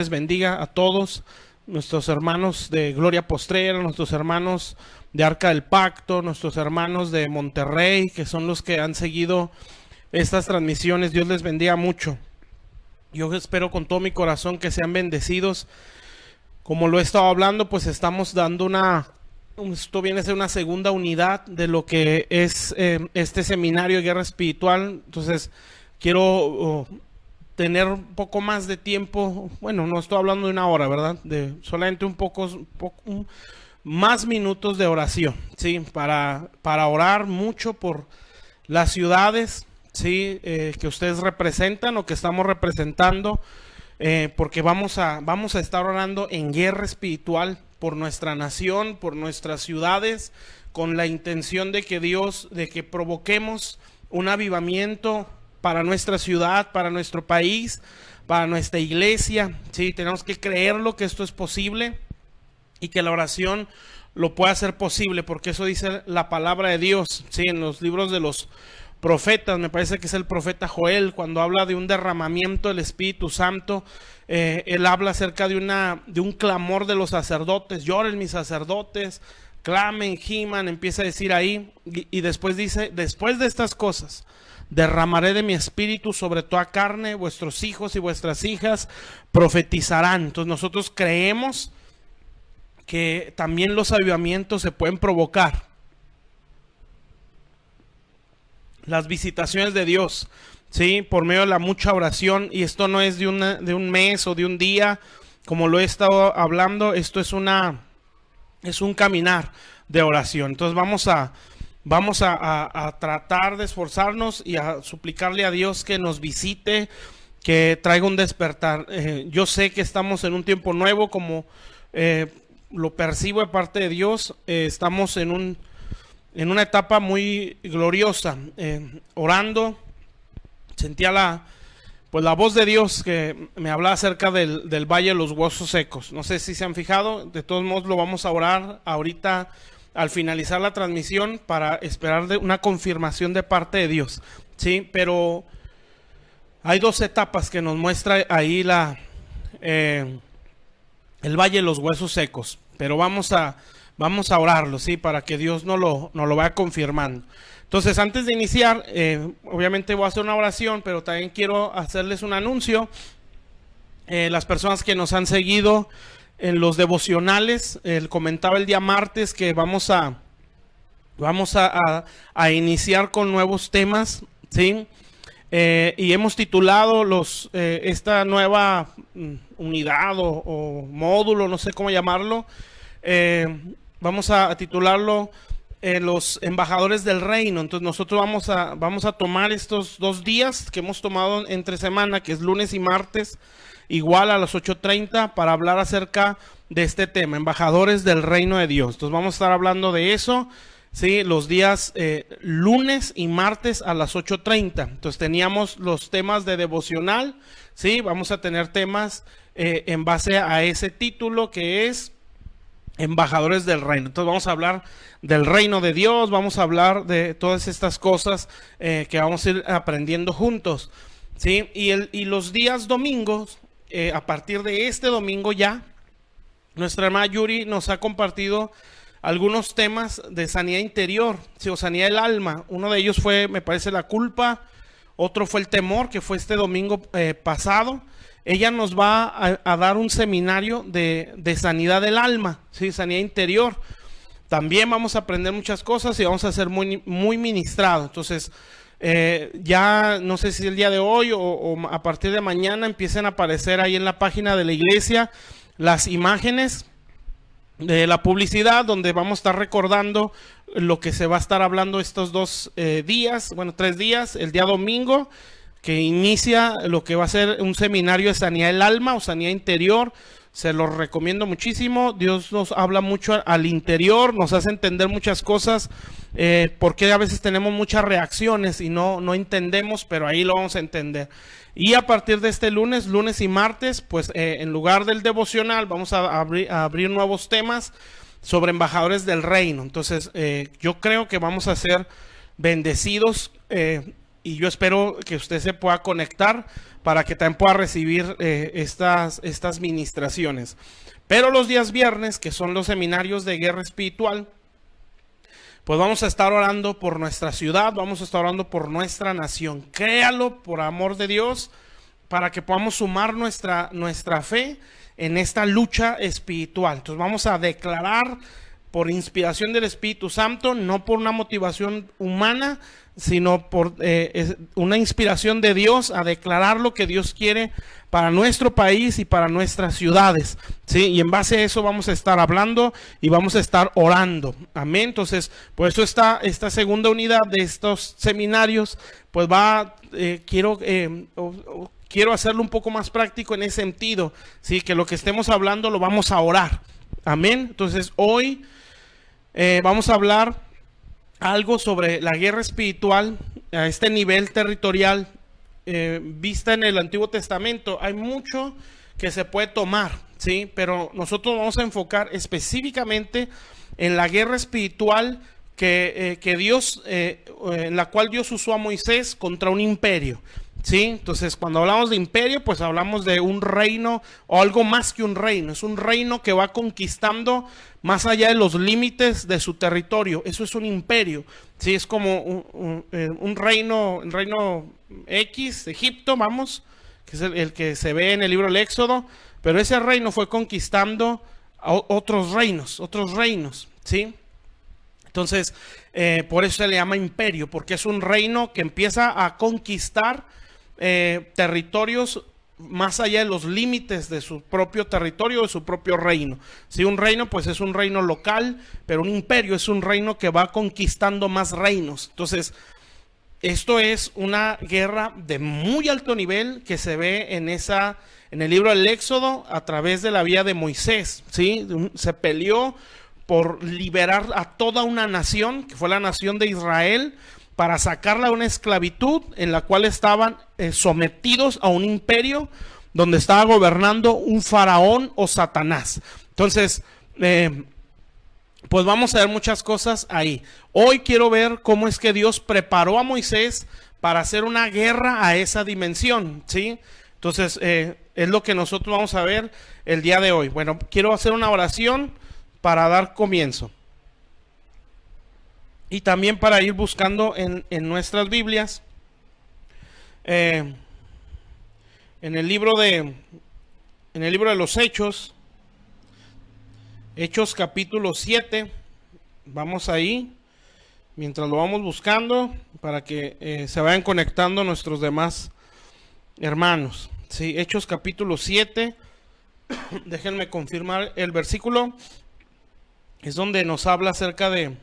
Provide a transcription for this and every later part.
Les bendiga a todos nuestros hermanos de Gloria Postrera, nuestros hermanos de Arca del Pacto, nuestros hermanos de Monterrey, que son los que han seguido estas transmisiones. Dios les bendiga mucho. Yo espero con todo mi corazón que sean bendecidos. Como lo he estado hablando, pues estamos dando esto viene a ser una segunda unidad de lo que es este seminario de guerra espiritual. Entonces quiero tener un poco más de tiempo. Bueno, no estoy hablando de una hora, ¿verdad? De solamente un poco más minutos de oración, ¿sí? Para orar mucho por las ciudades, ¿sí? Que ustedes representan o que estamos representando, porque vamos a estar orando en guerra espiritual por nuestra nación, por nuestras ciudades, con la intención de que provoquemos un avivamiento para nuestra ciudad, para nuestro país, para nuestra iglesia. Sí, tenemos que creerlo, que esto es posible y que la oración lo puede hacer posible, porque eso dice la palabra de Dios, sí, en los libros de los profetas. Me parece que es el profeta Joel, cuando habla de un derramamiento del Espíritu Santo. Él habla acerca de un clamor de los sacerdotes. Lloren mis sacerdotes, clamen, giman, empieza a decir ahí, y después dice: después de estas cosas derramaré de mi espíritu sobre toda carne, vuestros hijos y vuestras hijas profetizarán. Entonces nosotros creemos que también los avivamientos se pueden provocar. Las visitaciones de Dios, ¿sí? Por medio de la mucha oración. Y esto no es de un mes o de un día, como lo he estado hablando. Esto es un caminar de oración. Entonces vamos a tratar de esforzarnos y a suplicarle a Dios que nos visite, que traiga un despertar. Yo sé que estamos en un tiempo nuevo, como lo percibo de parte de Dios. Estamos en una etapa muy gloriosa, orando. Sentía la voz de Dios que me hablaba acerca del Valle de los Huesos Secos. No sé si se han fijado. De todos modos lo vamos a orar ahorita al finalizar la transmisión, para esperar una confirmación de parte de Dios, ¿sí? Pero hay dos etapas que nos muestra ahí el Valle de los Huesos Secos. Pero vamos a orarlo, ¿sí? Para que Dios nos lo vaya confirmando. Entonces, antes de iniciar, obviamente voy a hacer una oración, pero también quiero hacerles un anuncio. Las personas que nos han seguido en los devocionales, comentaba el día martes que vamos a iniciar con nuevos temas, ¿sí? Y hemos titulado esta nueva unidad o módulo, no sé cómo llamarlo. Vamos a titularlo los embajadores del reino. Entonces nosotros vamos a tomar estos 2 días que hemos tomado entre semana, que es lunes y martes, igual a las 8:30, para hablar acerca de este tema, embajadores del reino de Dios. Entonces vamos a estar hablando de eso, ¿sí? Los días lunes y martes a las 8:30. Entonces teníamos los temas de devocional, ¿sí? Vamos a tener temas en base a ese título, que es embajadores del reino. Entonces vamos a hablar del reino de Dios, vamos a hablar de todas estas cosas que vamos a ir aprendiendo juntos, ¿sí? Y los días domingos, a partir de este domingo ya, nuestra hermana Yuri nos ha compartido algunos temas de sanidad interior, ¿sí? O sanidad del alma. Uno de ellos fue, me parece, la culpa. Otro fue el temor, que fue este domingo pasado. Ella nos va a dar un seminario de sanidad del alma, ¿sí? Sanidad interior. También vamos a aprender muchas cosas y vamos a ser muy, muy ministrados. Entonces, ya no sé si el día de hoy o a partir de mañana empiecen a aparecer ahí en la página de la iglesia las imágenes de la publicidad, donde vamos a estar recordando lo que se va a estar hablando estos 3 días. El día domingo, que inicia lo que va a ser un seminario de sanidad del alma o sanidad interior. Se los recomiendo muchísimo. Dios nos habla mucho al interior, nos hace entender muchas cosas, porque a veces tenemos muchas reacciones y no entendemos, pero ahí lo vamos a entender. Y a partir de este lunes y martes, pues en lugar del devocional vamos a abrir nuevos temas sobre embajadores del reino. Entonces yo creo que vamos a ser bendecidos y yo espero que usted se pueda conectar para que también pueda recibir estas ministraciones. Pero los días viernes, que son los seminarios de guerra espiritual, pues vamos a estar orando por nuestra ciudad, vamos a estar orando por nuestra nación. Créalo, por amor de Dios, para que podamos sumar nuestra fe en esta lucha espiritual. Entonces vamos a declarar por inspiración del Espíritu Santo, no por una motivación humana, sino por una inspiración de Dios, a declarar lo que Dios quiere para nuestro país y para nuestras ciudades, ¿sí? Y en base a eso vamos a estar hablando y vamos a estar orando, amén. Entonces, por eso esta segunda unidad de estos seminarios, pues quiero hacerlo un poco más práctico en ese sentido, ¿sí? Que lo que estemos hablando lo vamos a orar, amén. Entonces, hoy vamos a hablar algo sobre la guerra espiritual a este nivel territorial, vista en el Antiguo Testamento. Hay mucho que se puede tomar, ¿sí? Pero nosotros vamos a enfocar específicamente en la guerra espiritual que Dios, en la cual Dios usó a Moisés contra un imperio, ¿sí? Entonces, cuando hablamos de imperio, pues hablamos de un reino o algo más que un reino. Es un reino que va conquistando más allá de los límites de su territorio. Eso es un imperio, ¿sí? Es como un reino, el reino X, Egipto, vamos, que es el que se ve en el libro del Éxodo, pero ese reino fue conquistando a otros reinos, ¿sí? Entonces, por eso se le llama imperio, porque es un reino que empieza a conquistar territorios más allá de los límites de su propio territorio, de su propio reino. Si un reino, pues es un reino local, pero un imperio es un reino que va conquistando más reinos. Entonces, esto es una guerra de muy alto nivel que se ve en el libro del Éxodo a través de la vía de Moisés, ¿sí? Se peleó por liberar a toda una nación, que fue la nación de Israel, para sacarla de una esclavitud en la cual estaban sometidos a un imperio donde estaba gobernando un faraón o Satanás. Entonces, pues vamos a ver muchas cosas ahí. Hoy quiero ver cómo es que Dios preparó a Moisés para hacer una guerra a esa dimensión, ¿sí? Entonces, es lo que nosotros vamos a ver el día de hoy. Bueno, quiero hacer una oración para dar comienzo. Y también para ir buscando en nuestras Biblias, en el libro de los Hechos capítulo 7, vamos ahí, mientras lo vamos buscando, para que se vayan conectando nuestros demás hermanos. Sí, Hechos capítulo 7, déjenme confirmar el versículo, es donde nos habla acerca de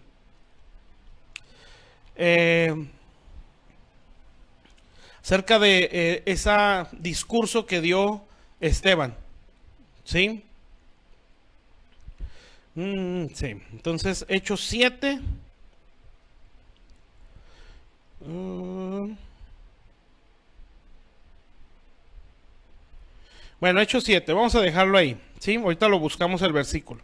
ese discurso que dio Esteban, ¿sí? Sí, entonces Hechos 7. Bueno, Hechos 7, vamos a dejarlo ahí, ¿sí? Ahorita lo buscamos el versículo.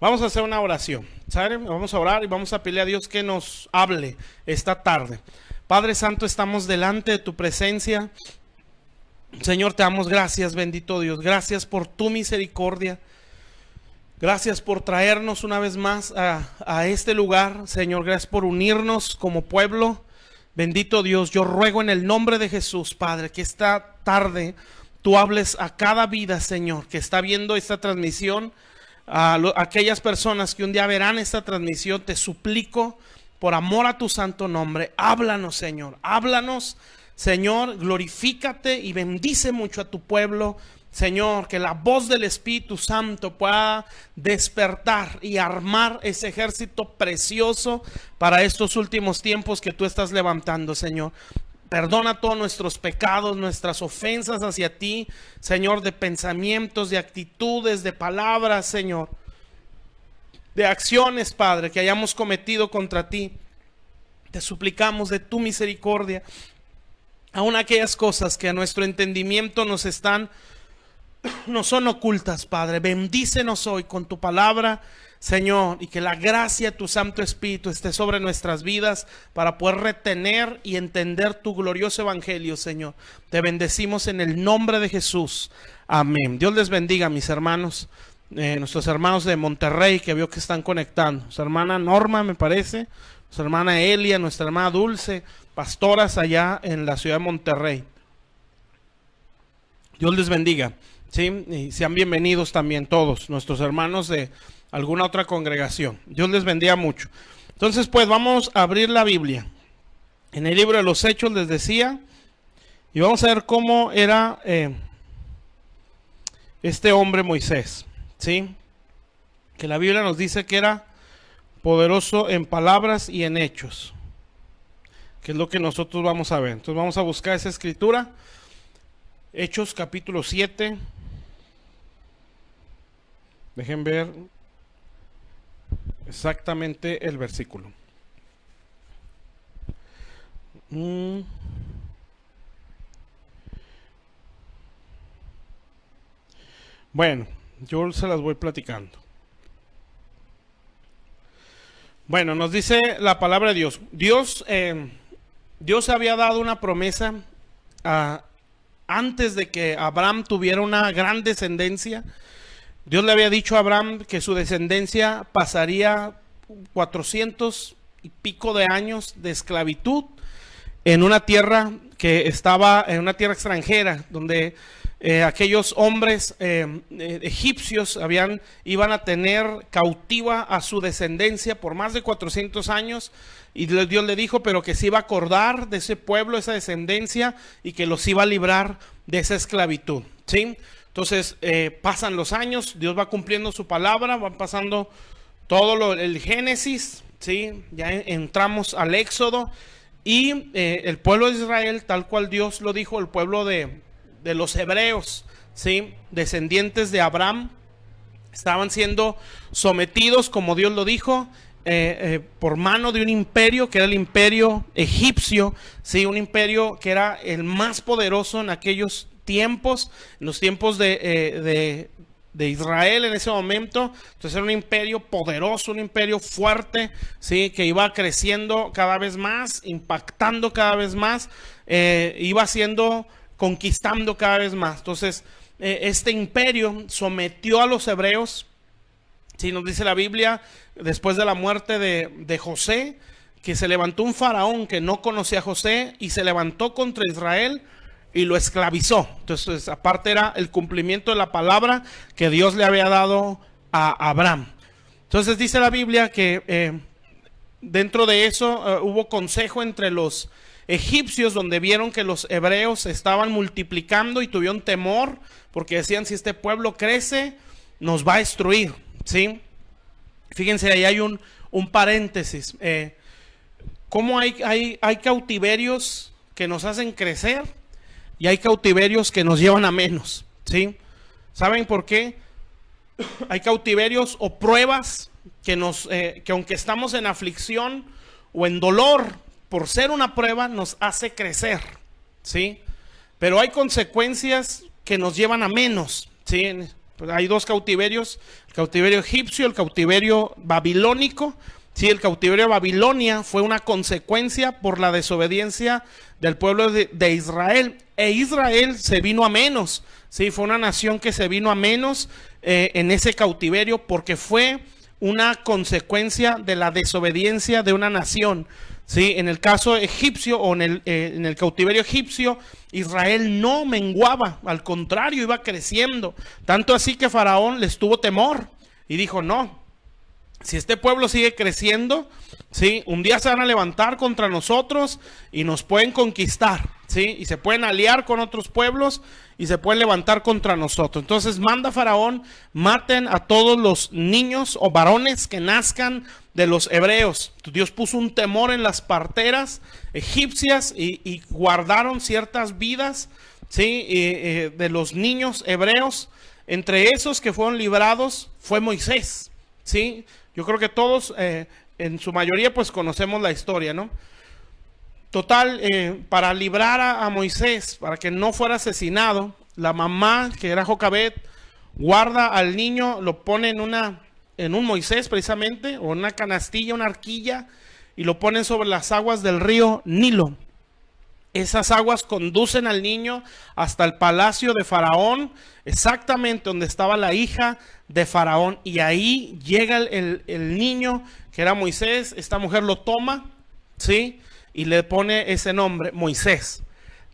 Vamos a hacer una oración, ¿saben? Vamos a orar y vamos a pedirle a Dios que nos hable esta tarde. Padre Santo, estamos delante de tu presencia. Señor, te damos gracias, bendito Dios. Gracias por tu misericordia. Gracias por traernos una vez más a este lugar. Señor, gracias por unirnos como pueblo. Bendito Dios, yo ruego en el nombre de Jesús, Padre, que esta tarde tú hables a cada vida, Señor, que está viendo esta transmisión. A aquellas personas que un día verán esta transmisión, te suplico por amor a tu santo nombre, háblanos, Señor, háblanos, Señor, glorifícate y bendice mucho a tu pueblo, Señor, que la voz del Espíritu Santo pueda despertar y armar ese ejército precioso para estos últimos tiempos que tú estás levantando, Señor. Perdona todos nuestros pecados, nuestras ofensas hacia ti, Señor, de pensamientos, de actitudes, de palabras, Señor, de acciones, Padre, que hayamos cometido contra ti. Te suplicamos de tu misericordia, aun aquellas cosas que a nuestro entendimiento nos están no son ocultas, Padre. Bendícenos hoy con tu palabra, Señor, y que la gracia de tu Santo Espíritu esté sobre nuestras vidas para poder retener y entender tu glorioso evangelio, Señor. Te bendecimos en el nombre de Jesús. Amén. Dios les bendiga, mis hermanos, nuestros hermanos de Monterrey que veo que están conectando. Nuestra hermana Norma, me parece, nuestra hermana Elia, nuestra hermana Dulce, pastoras allá en la ciudad de Monterrey. Dios les bendiga. Sí, y sean bienvenidos también todos nuestros hermanos de alguna otra congregación. Dios les bendiga mucho. Entonces, pues vamos a abrir la Biblia en el libro de los Hechos, les decía, y vamos a ver cómo era este hombre Moisés, ¿sí? Que la Biblia nos dice que era poderoso en palabras y en hechos, que es lo que nosotros vamos a ver. Entonces vamos a buscar esa escritura, Hechos capítulo 7. Dejen ver exactamente el versículo. Bueno, yo se las voy platicando. Bueno, nos dice la palabra de Dios. Dios había dado una promesa antes de que Abraham tuviera una gran descendencia. Dios le había dicho a Abraham que su descendencia pasaría 400 y pico de años de esclavitud en una tierra que estaba en una tierra extranjera, donde aquellos hombres egipcios iban a tener cautiva a su descendencia por más de 400 años. Y Dios le dijo, pero que se iba a acordar de ese pueblo, esa descendencia, y que los iba a librar de esa esclavitud, ¿sí? Entonces pasan los años, Dios va cumpliendo su palabra, van pasando todo el Génesis, ¿sí? Ya entramos al Éxodo, y el pueblo de Israel, tal cual Dios lo dijo, el pueblo de los hebreos, ¿sí? Descendientes de Abraham, estaban siendo sometidos, como Dios lo dijo, por mano de un imperio que era el imperio egipcio, ¿sí? Un imperio que era el más poderoso en aquellos tiempos, en los tiempos de Israel en ese momento. Entonces era un imperio poderoso, un imperio fuerte, ¿sí? Que iba creciendo cada vez más, impactando cada vez más, iba conquistando cada vez más. Entonces este imperio sometió a los hebreos, ¿sí? Nos dice la Biblia, después de la muerte de José, que se levantó un faraón que no conocía a José y se levantó contra Israel y lo esclavizó. Entonces, aparte era el cumplimiento de la palabra que Dios le había dado a Abraham. Entonces dice la Biblia que dentro de eso hubo consejo entre los egipcios, donde vieron que los hebreos estaban multiplicando y tuvieron temor, porque decían, si este pueblo crece, nos va a destruir, ¿sí? Fíjense, ahí hay un paréntesis. ¿Cómo hay cautiverios que nos hacen crecer? Y hay cautiverios que nos llevan a menos, ¿sí? ¿Saben por qué? Hay cautiverios o pruebas que aunque estamos en aflicción o en dolor, por ser una prueba nos hace crecer, ¿sí? Pero hay consecuencias que nos llevan a menos, ¿sí? Hay dos cautiverios, el cautiverio egipcio, el cautiverio babilónico. Sí, el cautiverio de Babilonia fue una consecuencia por la desobediencia del pueblo de Israel. E Israel se vino a menos. Sí, fue una nación que se vino a menos en ese cautiverio, porque fue una consecuencia de la desobediencia de una nación. Sí, en el caso egipcio o en el cautiverio egipcio, Israel no menguaba, al contrario, iba creciendo. Tanto así que Faraón les tuvo temor y dijo, no, si este pueblo sigue creciendo, ¿sí? Un día se van a levantar contra nosotros y nos pueden conquistar, ¿sí? Y se pueden aliar con otros pueblos y se pueden levantar contra nosotros. Entonces manda Faraón, maten a todos los niños o varones que nazcan de los hebreos. Dios puso un temor en las parteras egipcias y guardaron ciertas vidas, ¿sí? De los niños hebreos. Entre esos que fueron librados fue Moisés, ¿sí? Yo creo que todos, en su mayoría, pues conocemos la historia, ¿no? Total, para librar a Moisés, para que no fuera asesinado, la mamá, que era Jocabed, guarda al niño, lo pone en un Moisés precisamente, o en una canastilla, una arquilla, y lo ponen sobre las aguas del río Nilo. Esas aguas conducen al niño hasta el palacio de Faraón, exactamente donde estaba la hija de Faraón. Y ahí llega el niño, que era Moisés. Esta mujer lo toma, ¿sí? Y le pone ese nombre, Moisés.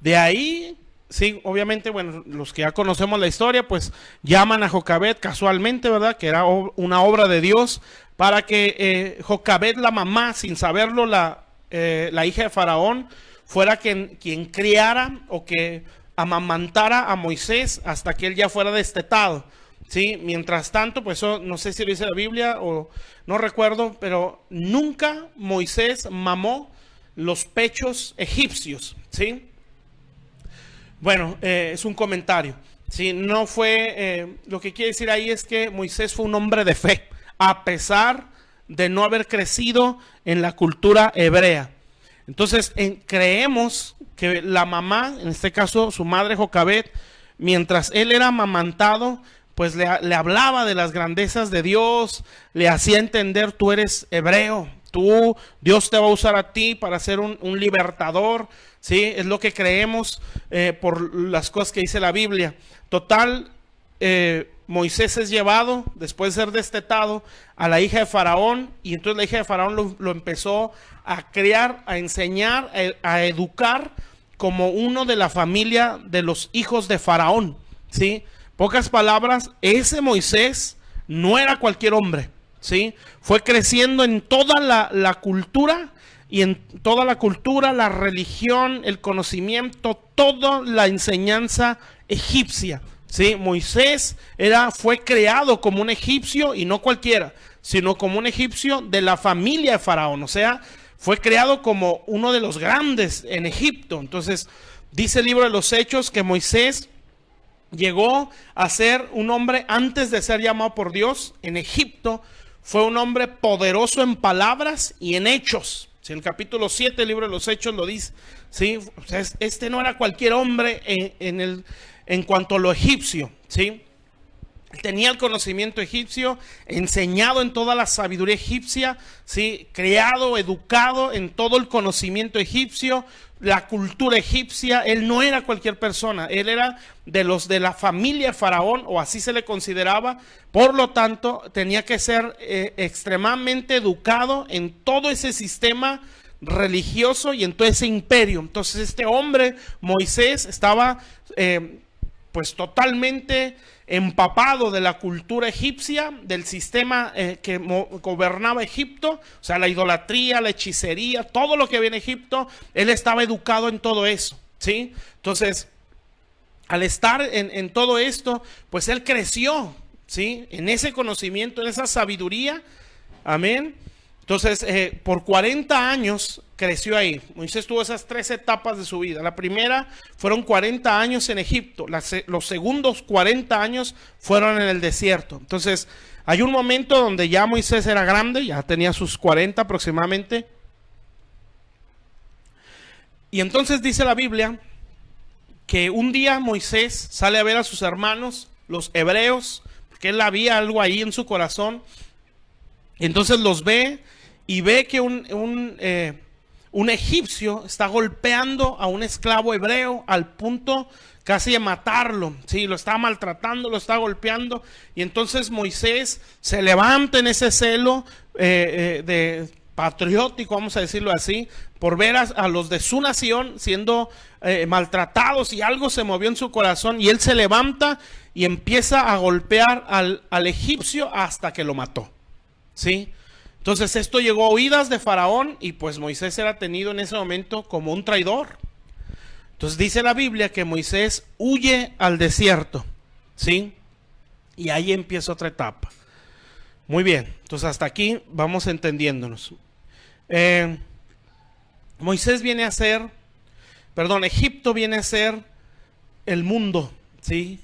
De ahí, sí, obviamente, bueno, los que ya conocemos la historia, pues llaman a Jocabed casualmente, ¿verdad? Que era una obra de Dios, para que Jocabed, la mamá, sin saberlo, la hija de Faraón, fuera quien criara o que amamantara a Moisés hasta que él ya fuera destetado, ¿sí? Mientras tanto, pues eso no sé si lo dice la Biblia o no recuerdo, pero nunca Moisés mamó los pechos egipcios, ¿sí? Bueno, es un comentario, ¿sí? No fue, lo que quiere decir ahí es que Moisés fue un hombre de fe, a pesar de no haber crecido en la cultura hebrea. Entonces, creemos que la mamá, en este caso su madre Jocabed, mientras él era amamantado, pues le hablaba de las grandezas de Dios, le hacía entender: tú eres hebreo, Dios te va a usar a ti para ser un libertador, ¿sí? Es lo que creemos por las cosas que dice la Biblia. Total, Moisés es llevado, después de ser destetado, a la hija de Faraón, y entonces la hija de Faraón lo empezó a criar, a enseñar, a educar como uno de la familia de los hijos de Faraón, ¿sí? Pocas palabras, ese Moisés no era cualquier hombre, ¿sí? Fue creciendo en toda la cultura, y en toda la cultura, la religión, el conocimiento, toda la enseñanza egipcia, ¿sí? Moisés fue creado como un egipcio, y no cualquiera, sino como un egipcio de la familia de Faraón. O sea, fue creado como uno de los grandes en Egipto. Entonces, dice el libro de los Hechos que Moisés llegó a ser un hombre, antes de ser llamado por Dios en Egipto, fue un hombre poderoso en palabras y en hechos. Si el capítulo 7 del libro de los Hechos lo dice, ¿sí? O sea, este no era cualquier hombre en cuanto a lo egipcio, ¿sí? Tenía el conocimiento egipcio, enseñado en toda la sabiduría egipcia, ¿sí? Creado, educado en todo el conocimiento egipcio, la cultura egipcia. Él no era cualquier persona, él era de los de la familia de Faraón, o así se le consideraba. Por lo tanto, tenía que ser extremadamente educado en todo ese sistema religioso y en todo ese imperio. Entonces este hombre, Moisés, estaba pues totalmente empapado de la cultura egipcia, del sistema que gobernaba Egipto, o sea, la idolatría, la hechicería, todo lo que había en Egipto. Él estaba educado en todo eso, ¿sí? Entonces, al estar en todo esto, pues él creció, ¿sí? En ese conocimiento, en esa sabiduría, amén. Entonces, por 40 años creció ahí. Moisés tuvo esas 3 etapas de su vida. La primera fueron 40 años en Egipto. Los segundos 40 años fueron en el desierto. Entonces, hay un momento donde ya Moisés era grande, ya tenía sus 40 aproximadamente. Y entonces dice la Biblia que un día Moisés sale a ver a sus hermanos, los hebreos, porque él había algo ahí en su corazón. Entonces los ve y ve que un egipcio está golpeando a un esclavo hebreo al punto casi de matarlo, ¿sí? Lo está maltratando, lo está golpeando. Y entonces Moisés se levanta en ese celo de patriótico, vamos a decirlo así, por ver a los de su nación siendo maltratados, y algo se movió en su corazón, y él se levanta y empieza a golpear al egipcio hasta que lo mató, ¿sí? Entonces esto llegó a oídas de Faraón, y pues Moisés era tenido en ese momento como un traidor. Entonces dice la Biblia que Moisés huye al desierto, ¿sí? Y ahí empieza otra etapa. Muy bien, entonces hasta aquí vamos entendiéndonos. Egipto viene a ser el mundo, ¿sí?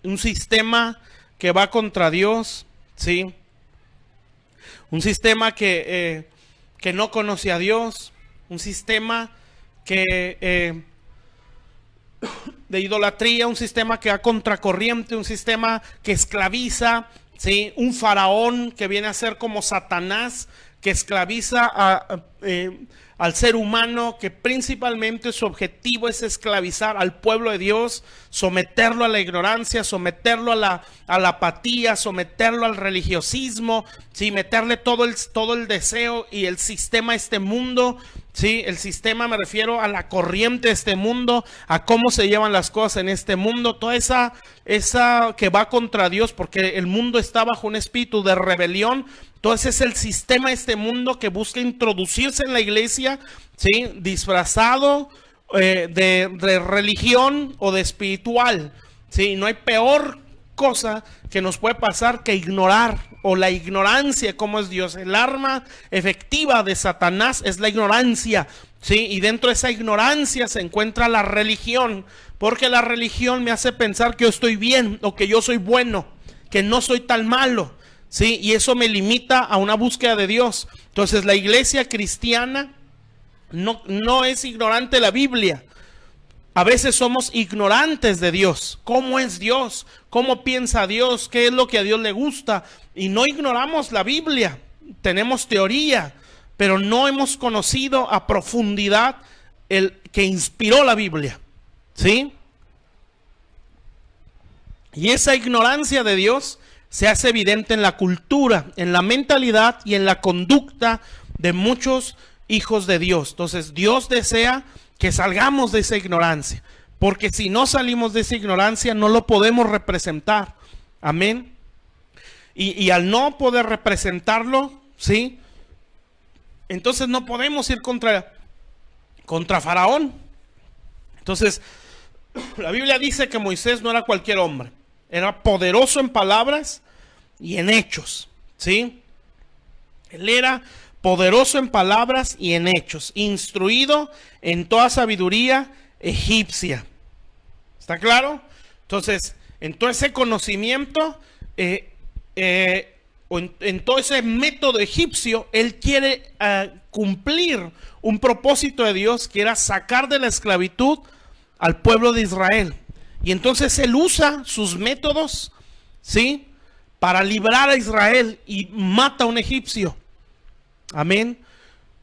Un sistema que va contra Dios, ¿sí? Un sistema que no conoce a Dios, un sistema que de idolatría, un sistema que va contracorriente, un sistema que esclaviza, ¿sí? Un faraón que viene a ser como Satanás, que esclaviza al ser humano, que principalmente su objetivo es esclavizar al pueblo de Dios, someterlo a la ignorancia, someterlo a la apatía, someterlo al religiosismo, ¿sí? Meterle todo el deseo y el sistema a este mundo, ¿sí? El sistema, me refiero a la corriente de este mundo, a cómo se llevan las cosas en este mundo, toda esa que va contra Dios, porque el mundo está bajo un espíritu de rebelión. Entonces es el sistema de este mundo que busca introducirse en la iglesia, ¿sí? Disfrazado de religión o de espiritual, ¿sí? No hay peor cosa que nos puede pasar que ignorar, o la ignorancia, como es Dios. El arma efectiva de Satanás es la ignorancia, ¿sí? Y dentro de esa ignorancia se encuentra la religión, porque la religión me hace pensar que yo estoy bien, o que yo soy bueno, que no soy tan malo, ¿sí? Y eso me limita a una búsqueda de Dios. Entonces la iglesia cristiana no es ignorante de la Biblia. A veces somos ignorantes de Dios. ¿Cómo es Dios? ¿Cómo piensa Dios? ¿Qué es lo que a Dios le gusta? Y no ignoramos la Biblia. Tenemos teoría, pero no hemos conocido a profundidad el que inspiró la Biblia, ¿sí? Y esa ignorancia de Dios se hace evidente en la cultura, en la mentalidad y en la conducta de muchos hijos de Dios. Entonces Dios desea que salgamos de esa ignorancia, porque si no salimos de esa ignorancia no lo podemos representar. Amén. Y al no poder representarlo, ¿sí? Entonces no podemos ir contra Faraón. Entonces la Biblia dice que Moisés no era cualquier hombre. Era poderoso en palabras y en hechos, ¿sí? Él era poderoso en palabras y en hechos, instruido en toda sabiduría egipcia. ¿Está claro? Entonces, en todo ese conocimiento, o en todo ese método egipcio, él quiere cumplir un propósito de Dios, que era sacar de la esclavitud al pueblo de Israel. Y entonces él usa sus métodos, ¿sí? Para librar a Israel, y mata a un egipcio. Amén.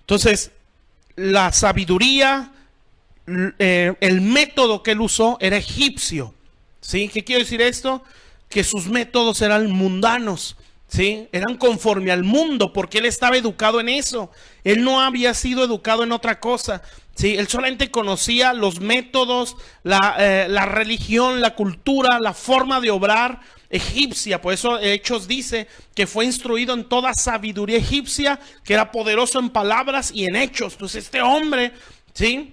Entonces, la sabiduría, el método que él usó era egipcio, ¿sí? ¿Qué quiere decir esto? Que sus métodos eran mundanos, ¿sí? Eran conforme al mundo, porque él estaba educado en eso. Él no había sido educado en otra cosa, ¿sí? Él solamente conocía los métodos, la religión, la cultura, la forma de obrar egipcia. Por eso Hechos dice que fue instruido en toda sabiduría egipcia, que era poderoso en palabras y en hechos. Entonces este hombre, ¿sí?,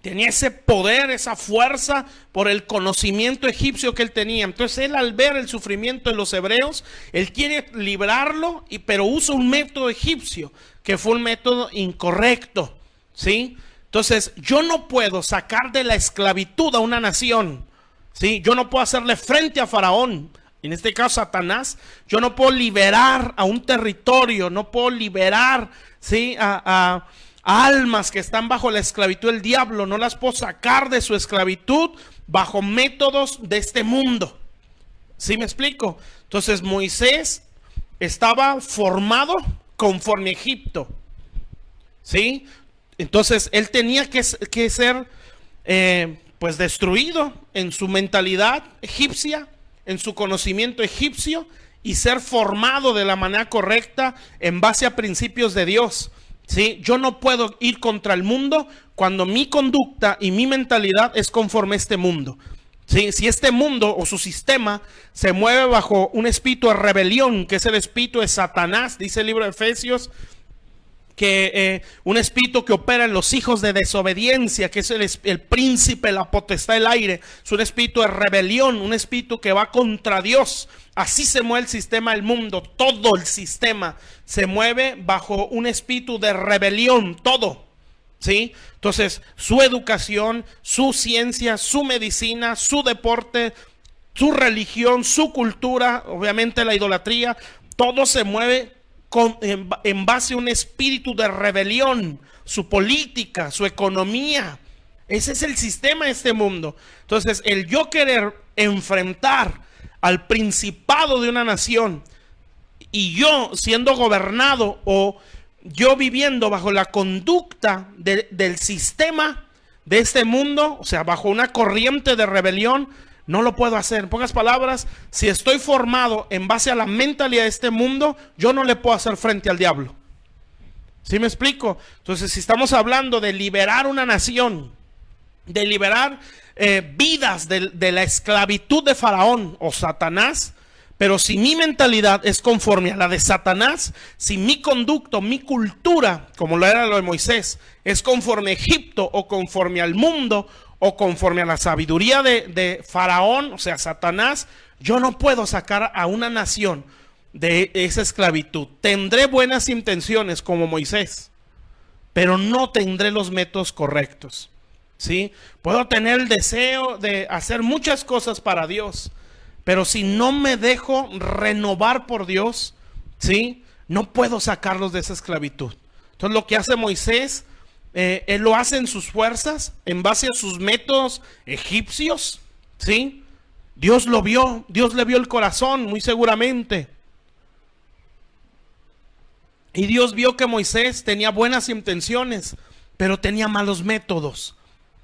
tenía ese poder, esa fuerza por el conocimiento egipcio que él tenía. Entonces él, al ver el sufrimiento de los hebreos, él quiere librarlo, pero usa un método egipcio, que fue un método incorrecto, ¿sí? Entonces yo no puedo sacar de la esclavitud a una nación, ¿sí? Yo no puedo hacerle frente a Faraón, en este caso Satanás. Yo no puedo liberar a un territorio, no puedo liberar, ¿sí?, a almas que están bajo la esclavitud del diablo. No las puedo sacar de su esclavitud bajo métodos de este mundo. ¿Sí me explico? Entonces Moisés estaba formado conforme a Egipto, ¿sí? Entonces él tenía que ser pues destruido en su mentalidad egipcia, en su conocimiento egipcio, y ser formado de la manera correcta en base a principios de Dios. ¿Sí? Yo no puedo ir contra el mundo cuando mi conducta y mi mentalidad es conforme a este mundo. ¿Sí? Si este mundo o su sistema se mueve bajo un espíritu de rebelión, que es el espíritu de Satanás, dice el libro de Efesios, que un espíritu que opera en los hijos de desobediencia, que es el príncipe, la potestad del aire, es un espíritu de rebelión, un espíritu que va contra Dios. Así se mueve el sistema del mundo. Todo el sistema se mueve bajo un espíritu de rebelión, todo, ¿sí? Entonces su educación, su ciencia, su medicina, su deporte, su religión, su cultura, obviamente la idolatría, todo se mueve en base a un espíritu de rebelión. Su política, su economía, Ese es el sistema de este mundo. Entonces, el yo querer enfrentar al principado de una nación y yo siendo gobernado o yo viviendo bajo la conducta del sistema de este mundo, o sea, bajo una corriente de rebelión, no lo puedo hacer. En pocas palabras, si estoy formado en base a la mentalidad de este mundo, yo no le puedo hacer frente al diablo. ¿Sí me explico? Entonces, si estamos hablando de liberar una nación, de liberar vidas de la esclavitud de Faraón o Satanás, pero si mi mentalidad es conforme a la de Satanás, si mi conducto, mi cultura, como lo era lo de Moisés, es conforme a Egipto o conforme al mundo o conforme a la sabiduría de Faraón, o sea, Satanás, yo no puedo sacar a una nación de esa esclavitud. Tendré buenas intenciones como Moisés, pero no tendré los métodos correctos, ¿sí? Puedo tener el deseo de hacer muchas cosas para Dios, pero si no me dejo renovar por Dios, ¿sí? No puedo sacarlos de esa esclavitud. Entonces lo que hace Moisés, él lo hace en sus fuerzas, en base a sus métodos egipcios, ¿sí? Dios lo vio, Dios le vio el corazón muy seguramente. Y Dios vio que Moisés tenía buenas intenciones, pero tenía malos métodos,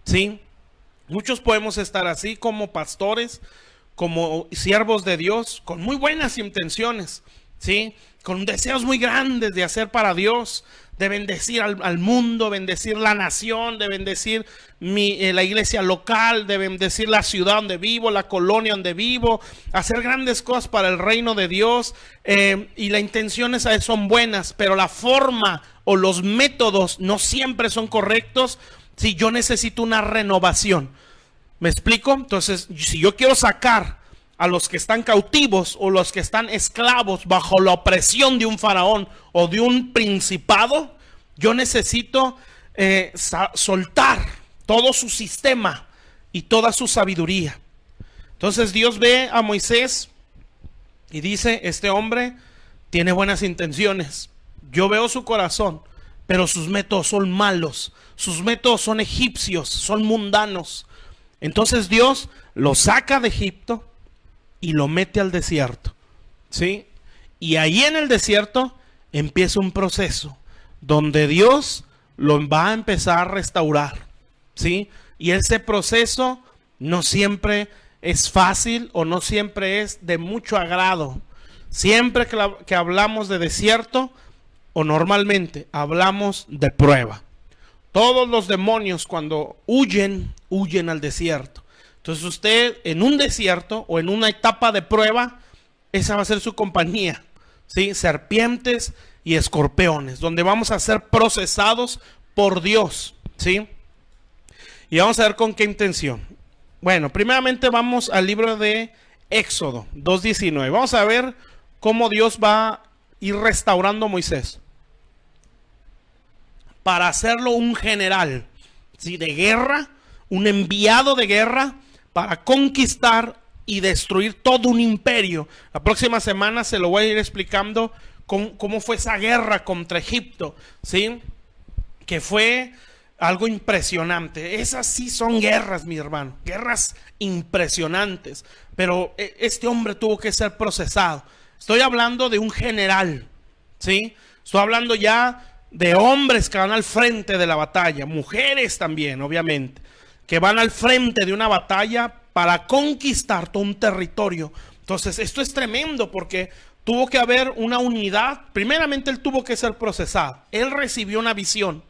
¿sí? Muchos podemos estar así como pastores, como siervos de Dios, con muy buenas intenciones, ¿sí? Con deseos muy grandes de hacer para Dios, de bendecir al mundo, bendecir la nación, de bendecir la iglesia local, de bendecir la ciudad donde vivo, la colonia donde vivo, hacer grandes cosas para el reino de Dios, y las intenciones son buenas, pero la forma o los métodos no siempre son correctos. Si yo necesito una renovación, ¿me explico? Entonces, si yo quiero sacar a los que están cautivos o los que están esclavos bajo la opresión de un faraón o de un principado, yo necesito soltar todo su sistema y toda su sabiduría. Entonces Dios ve a Moisés y dice, este hombre tiene buenas intenciones, yo veo su corazón, pero sus métodos son malos, sus métodos son egipcios, son mundanos. Entonces Dios lo saca de Egipto y lo mete al desierto, ¿sí? Y ahí en el desierto empieza un proceso donde Dios lo va a empezar a restaurar, ¿sí? Y ese proceso no siempre es fácil o no siempre es de mucho agrado. Siempre que hablamos de desierto o normalmente hablamos de prueba. Todos los demonios cuando huyen al desierto. Entonces usted en un desierto o en una etapa de prueba, esa va a ser su compañía, ¿sí? Serpientes y escorpiones, donde vamos a ser procesados por Dios, ¿sí? Y vamos a ver con qué intención. Bueno, primeramente vamos al libro de Éxodo 2:19. Vamos a ver cómo Dios va a ir restaurando a Moisés para hacerlo un general, ¿sí? De guerra, un enviado de guerra para conquistar y destruir todo un imperio. La próxima semana se lo voy a ir explicando cómo fue esa guerra contra Egipto, ¿sí? Que fue algo impresionante. Esas sí son guerras, mi hermano, guerras impresionantes. Pero este hombre tuvo que ser procesado. Estoy hablando de un general, ¿sí? Estoy hablando ya de hombres que van al frente de la batalla, mujeres también, obviamente, que van al frente de una batalla para conquistar todo un territorio. Entonces, esto es tremendo porque tuvo que haber una unidad. Primeramente, él tuvo que ser procesado. Él recibió una visión,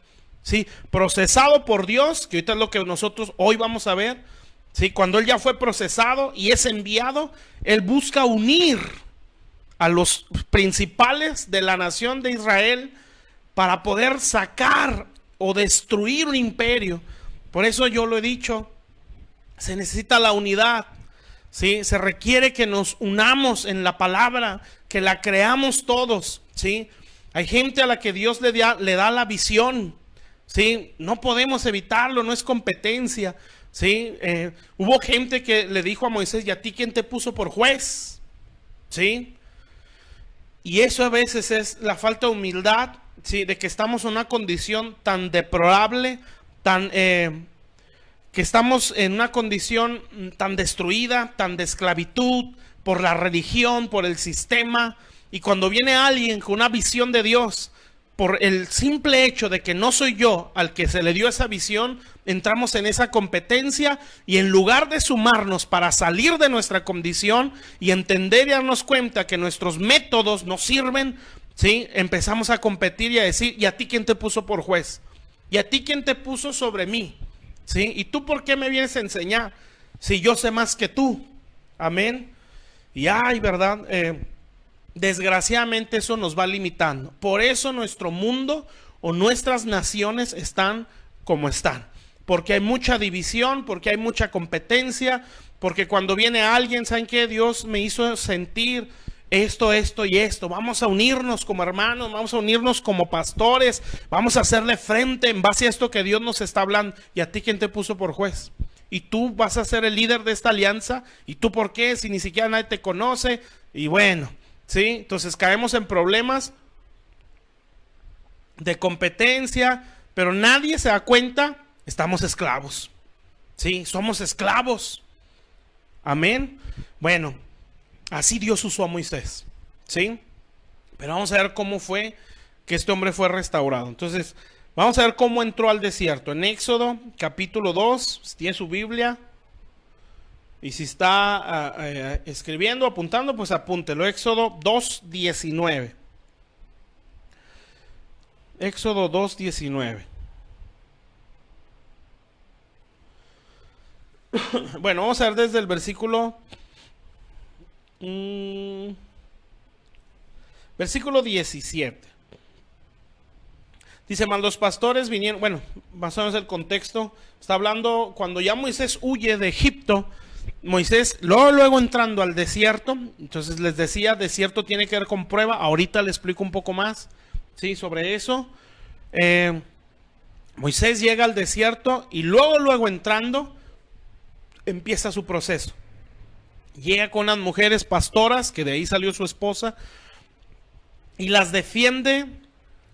¿sí? Procesado por Dios, que ahorita es lo que nosotros hoy vamos a ver, ¿sí? Cuando él ya fue procesado y es enviado, él busca unir a los principales de la nación de Israel para poder sacar o destruir un imperio. Por eso yo lo he dicho, se necesita la unidad, ¿sí? Se requiere que nos unamos en la palabra, que la creamos todos, ¿sí? Hay gente a la que Dios le da la visión, ¿sí? No podemos evitarlo, no es competencia, ¿sí? Hubo gente que le dijo a Moisés, ¿y a ti quién te puso por juez? ¿Sí? Y eso a veces es la falta de humildad, ¿sí? De que estamos en una condición tan deplorable, tan que estamos en una condición tan destruida, tan de esclavitud, por la religión, por el sistema. Y cuando viene alguien con una visión de Dios, por el simple hecho de que no soy yo al que se le dio esa visión, entramos en esa competencia y en lugar de sumarnos para salir de nuestra condición y entender y darnos cuenta que nuestros métodos no sirven, ¿sí? Empezamos a competir y a decir, ¿y a ti quién te puso por juez? ¿Y a ti quién te puso sobre mí? ¿Sí? ¿Y tú por qué me vienes a enseñar si yo sé más que tú? Amén. Y ay, ¿verdad? Desgraciadamente eso nos va limitando. Por eso nuestro mundo o nuestras naciones están como están. Porque hay mucha división, porque hay mucha competencia, porque cuando viene alguien, ¿saben qué? Dios me hizo sentir esto, esto y esto. Vamos a unirnos como hermanos, vamos a unirnos como pastores, vamos a hacerle frente en base a esto que Dios nos está hablando. ¿Y a ti quién te puso por juez? Y tú vas a ser el líder de esta alianza. ¿Y tú por qué? Si ni siquiera nadie te conoce. Y bueno, ¿sí? Entonces caemos en problemas de competencia, pero nadie se da cuenta, estamos esclavos. ¿Sí? Somos esclavos. Amén. Bueno, así Dios usó a Moisés. ¿Sí? Pero vamos a ver cómo fue que este hombre fue restaurado. Entonces, vamos a ver cómo entró al desierto. En Éxodo, capítulo 2, si tiene su Biblia. Y si está escribiendo, apuntando, pues apúntelo. Éxodo 2:19. Éxodo 2:19. Bueno, vamos a ver desde el versículo... versículo 17. Dice, mas los pastores vinieron, bueno, más o menos el contexto, está hablando cuando ya Moisés huye de Egipto, Moisés luego entrando al desierto, entonces les decía, desierto tiene que ver con prueba, ahorita le explico un poco más, ¿sí? Sobre eso. Moisés llega al desierto y luego entrando, empieza su proceso. Llega con las mujeres pastoras, que de ahí salió su esposa, y las defiende.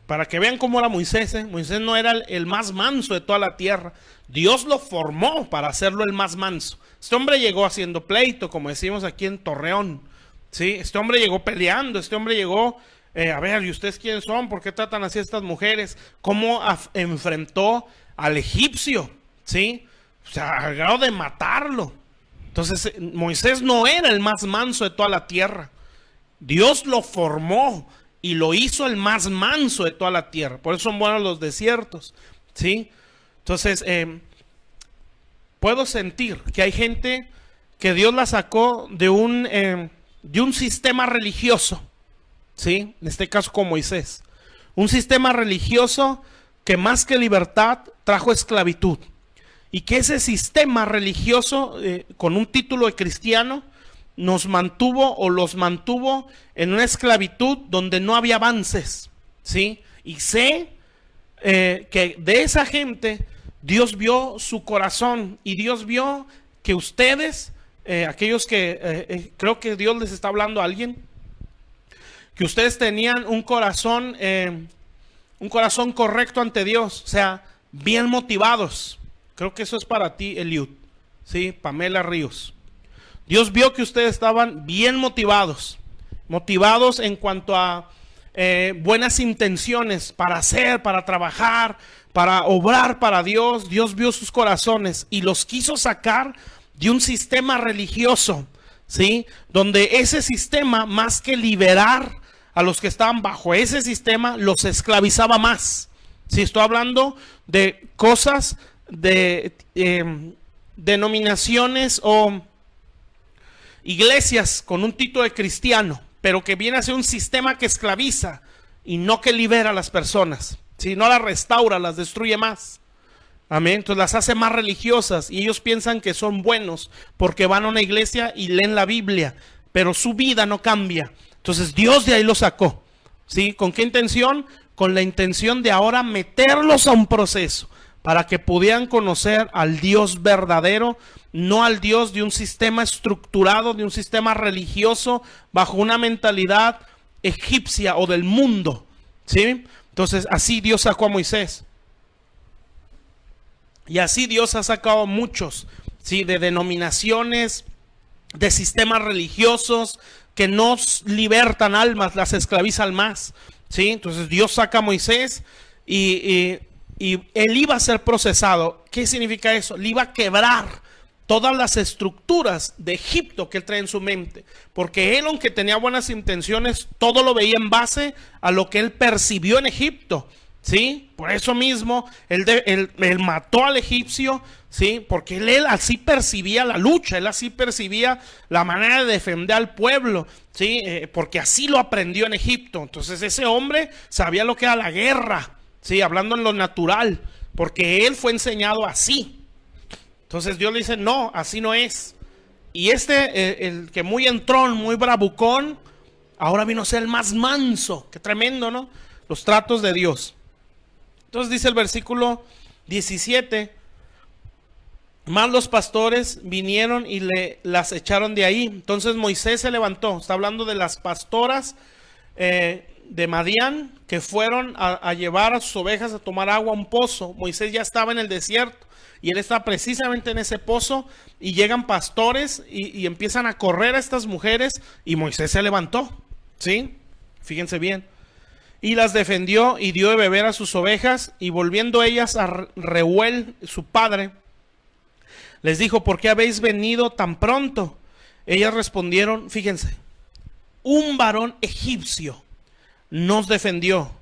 Para que vean cómo era Moisés, Moisés no era el más manso de toda la tierra. Dios lo formó para hacerlo el más manso. Este hombre llegó haciendo pleito, como decimos aquí en Torreón. ¿Sí? Este hombre llegó peleando, este hombre llegó, a ver, ¿y ustedes quiénes son? ¿Por qué tratan así a estas mujeres? ¿Cómo enfrentó al egipcio? ¿Sí? O sea, al grado de matarlo. Entonces, Moisés no era el más manso de toda la tierra. Dios lo formó y lo hizo el más manso de toda la tierra. Por eso son buenos los desiertos. ¿Sí? Entonces, puedo sentir que hay gente que Dios la sacó de un sistema religioso. ¿Sí? En este caso con Moisés. Un sistema religioso que más que libertad trajo esclavitud. Y que ese sistema religioso, con un título de cristiano, nos mantuvo o los mantuvo en una esclavitud donde no había avances, ¿sí? Y sé que de esa gente Dios vio su corazón y Dios vio que ustedes, aquellos que creo que Dios les está hablando a alguien, que ustedes tenían un corazón correcto ante Dios, o sea, bien motivados. Creo que eso es para ti, Eliud, ¿sí? Pamela Ríos. Dios vio que ustedes estaban bien motivados en cuanto a buenas intenciones para hacer, para trabajar, para obrar para Dios. Dios vio sus corazones y los quiso sacar de un sistema religioso, ¿sí? Donde ese sistema, más que liberar a los que estaban bajo ese sistema, los esclavizaba más. Sí, estoy hablando de cosas, de denominaciones o iglesias con un título de cristiano, pero que viene a ser un sistema que esclaviza y no que libera a las personas. Si no las restaura, las destruye más. Amén. Entonces las hace más religiosas y ellos piensan que son buenos porque van a una iglesia y leen la Biblia, pero su vida no cambia. Entonces Dios de ahí los sacó. ¿Sí? ¿Con qué intención? Con la intención de ahora meterlos a un proceso para que pudieran conocer al Dios verdadero, no al Dios de un sistema estructurado, de un sistema religioso, bajo una mentalidad egipcia o del mundo. ¿Sí? Entonces, así Dios sacó a Moisés. Y así Dios ha sacado a muchos, ¿sí? De denominaciones, de sistemas religiosos que no libertan almas, las esclavizan más, ¿sí? Entonces Dios saca a Moisés y él iba a ser procesado. ¿Qué significa eso? Le iba a quebrar todas las estructuras de Egipto que él trae en su mente, porque él, aunque tenía buenas intenciones, todo lo veía en base a lo que él percibió en Egipto, ¿sí? Por eso mismo él mató al egipcio, ¿sí? Porque él así percibía la lucha, él así percibía la manera de defender al pueblo, ¿sí? Porque así lo aprendió en Egipto. Entonces ese hombre sabía lo que era la guerra, ¿sí? Hablando en lo natural, porque él fue enseñado así. Entonces Dios le dice, no, así no es. Y el que muy entrón, muy bravucón, ahora vino a ser el más manso. Qué tremendo, ¿no? Los tratos de Dios. Entonces dice el versículo 17, más los pastores vinieron y las echaron de ahí. Entonces Moisés se levantó. Está hablando de las pastoras de Madián que fueron a llevar a sus ovejas a tomar agua a un pozo. Moisés ya estaba en el desierto. Y él está precisamente en ese pozo y llegan pastores y empiezan a correr a estas mujeres y Moisés se levantó, ¿sí? Fíjense bien. Y las defendió y dio de beber a sus ovejas y volviendo ellas a Reuel, su padre, les dijo, ¿por qué habéis venido tan pronto? Ellas respondieron, fíjense, un varón egipcio nos defendió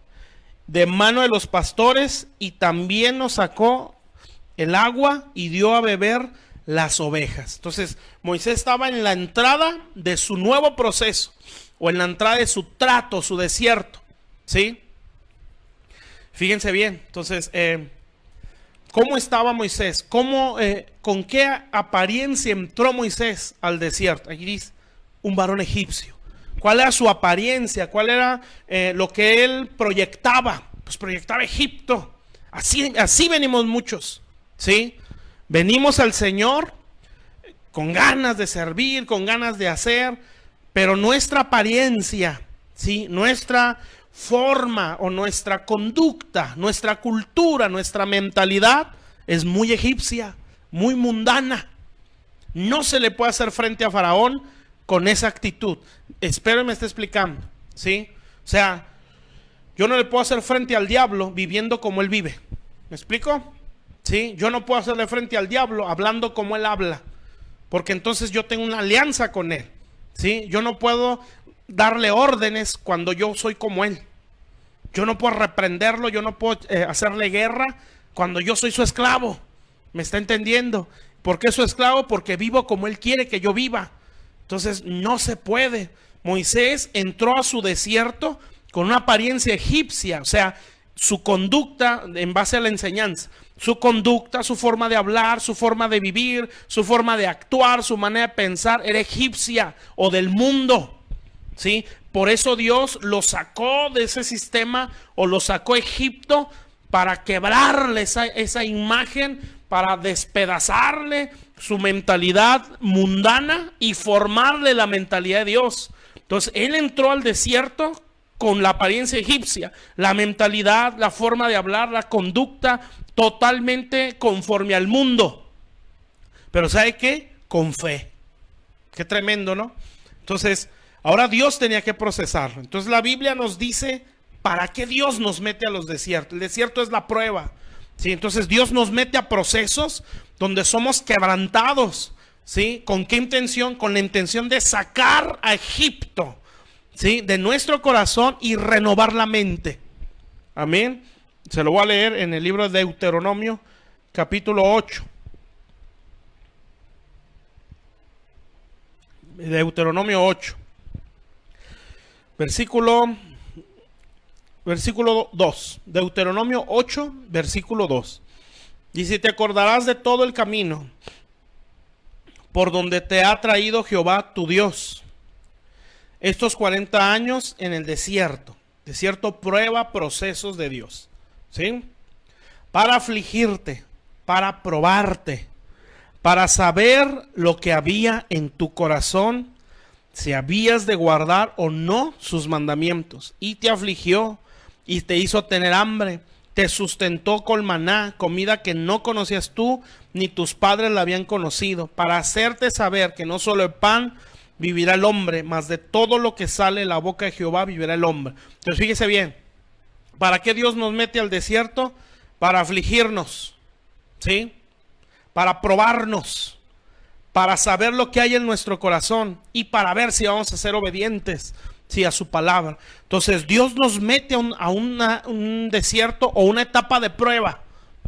de mano de los pastores y también nos sacó el agua y dio a beber las ovejas. Entonces Moisés estaba en la entrada de su nuevo proceso o en la entrada de su trato, su desierto, ¿sí? Fíjense bien. Entonces ¿cómo estaba Moisés? ¿Con qué apariencia entró Moisés al desierto? Aquí dice, un varón egipcio. ¿Cuál era su apariencia? ¿Cuál era lo que él proyectaba? Pues proyectaba Egipto. Así venimos muchos, ¿sí? Venimos al Señor con ganas de servir, con ganas de hacer, pero nuestra apariencia, ¿sí? Nuestra forma o nuestra conducta, nuestra cultura, nuestra mentalidad es muy egipcia, muy mundana. No se le puede hacer frente a Faraón con esa actitud. Espero que me esté explicando, ¿sí? O sea, yo no le puedo hacer frente al diablo viviendo como él vive. ¿Me explico? ¿Sí? Yo no puedo hacerle frente al diablo hablando como él habla, porque entonces yo tengo una alianza con él, ¿sí? Yo no puedo darle órdenes cuando yo soy como él. Yo no puedo reprenderlo, yo no puedo hacerle guerra cuando yo soy su esclavo. ¿Me está entendiendo? ¿Por qué su esclavo? Porque vivo como él quiere que yo viva. Entonces no se puede. Moisés entró a su desierto con una apariencia egipcia, o sea, su conducta en base a la enseñanza, su conducta, su forma de hablar, su forma de vivir, su forma de actuar, su manera de pensar era egipcia o del mundo, ¿sí? Por eso Dios lo sacó de ese sistema o lo sacó a Egipto para quebrarle esa imagen, para despedazarle su mentalidad mundana y formarle la mentalidad de Dios. Entonces él entró al desierto con la apariencia egipcia, la mentalidad, la forma de hablar, la conducta totalmente conforme al mundo. Pero ¿sabe qué? Con fe. Qué tremendo, ¿no? Entonces, ahora Dios tenía que procesarlo. Entonces la Biblia nos dice, ¿para qué Dios nos mete a los desiertos? El desierto es la prueba, ¿sí? Entonces Dios nos mete a procesos donde somos quebrantados, ¿sí? ¿Con qué intención? Con la intención de sacar a Egipto, ¿sí? De nuestro corazón y renovar la mente. Amén. Se lo voy a leer en el libro de Deuteronomio, capítulo 8. Deuteronomio 8. Versículo 2. Deuteronomio 8, versículo 2. Dice, te acordarás de todo el camino por donde te ha traído Jehová tu Dios estos 40 años en el desierto. Desierto prueba procesos de Dios, ¿sí? Para afligirte, para probarte, para saber lo que había en tu corazón, si habías de guardar o no sus mandamientos. Y te afligió y te hizo tener hambre te sustentó con maná, comida que no conocías tú, ni tus padres la habían conocido, para hacerte saber que no solo el pan vivirá el hombre, mas de todo lo que sale de la boca de Jehová vivirá el hombre. Entonces fíjese bien, ¿para qué Dios nos mete al desierto? Para afligirnos, ¿sí? Para probarnos, para saber lo que hay en nuestro corazón y para ver si vamos a ser obedientes, sí, a su palabra. Entonces Dios nos mete a un desierto o una etapa de prueba,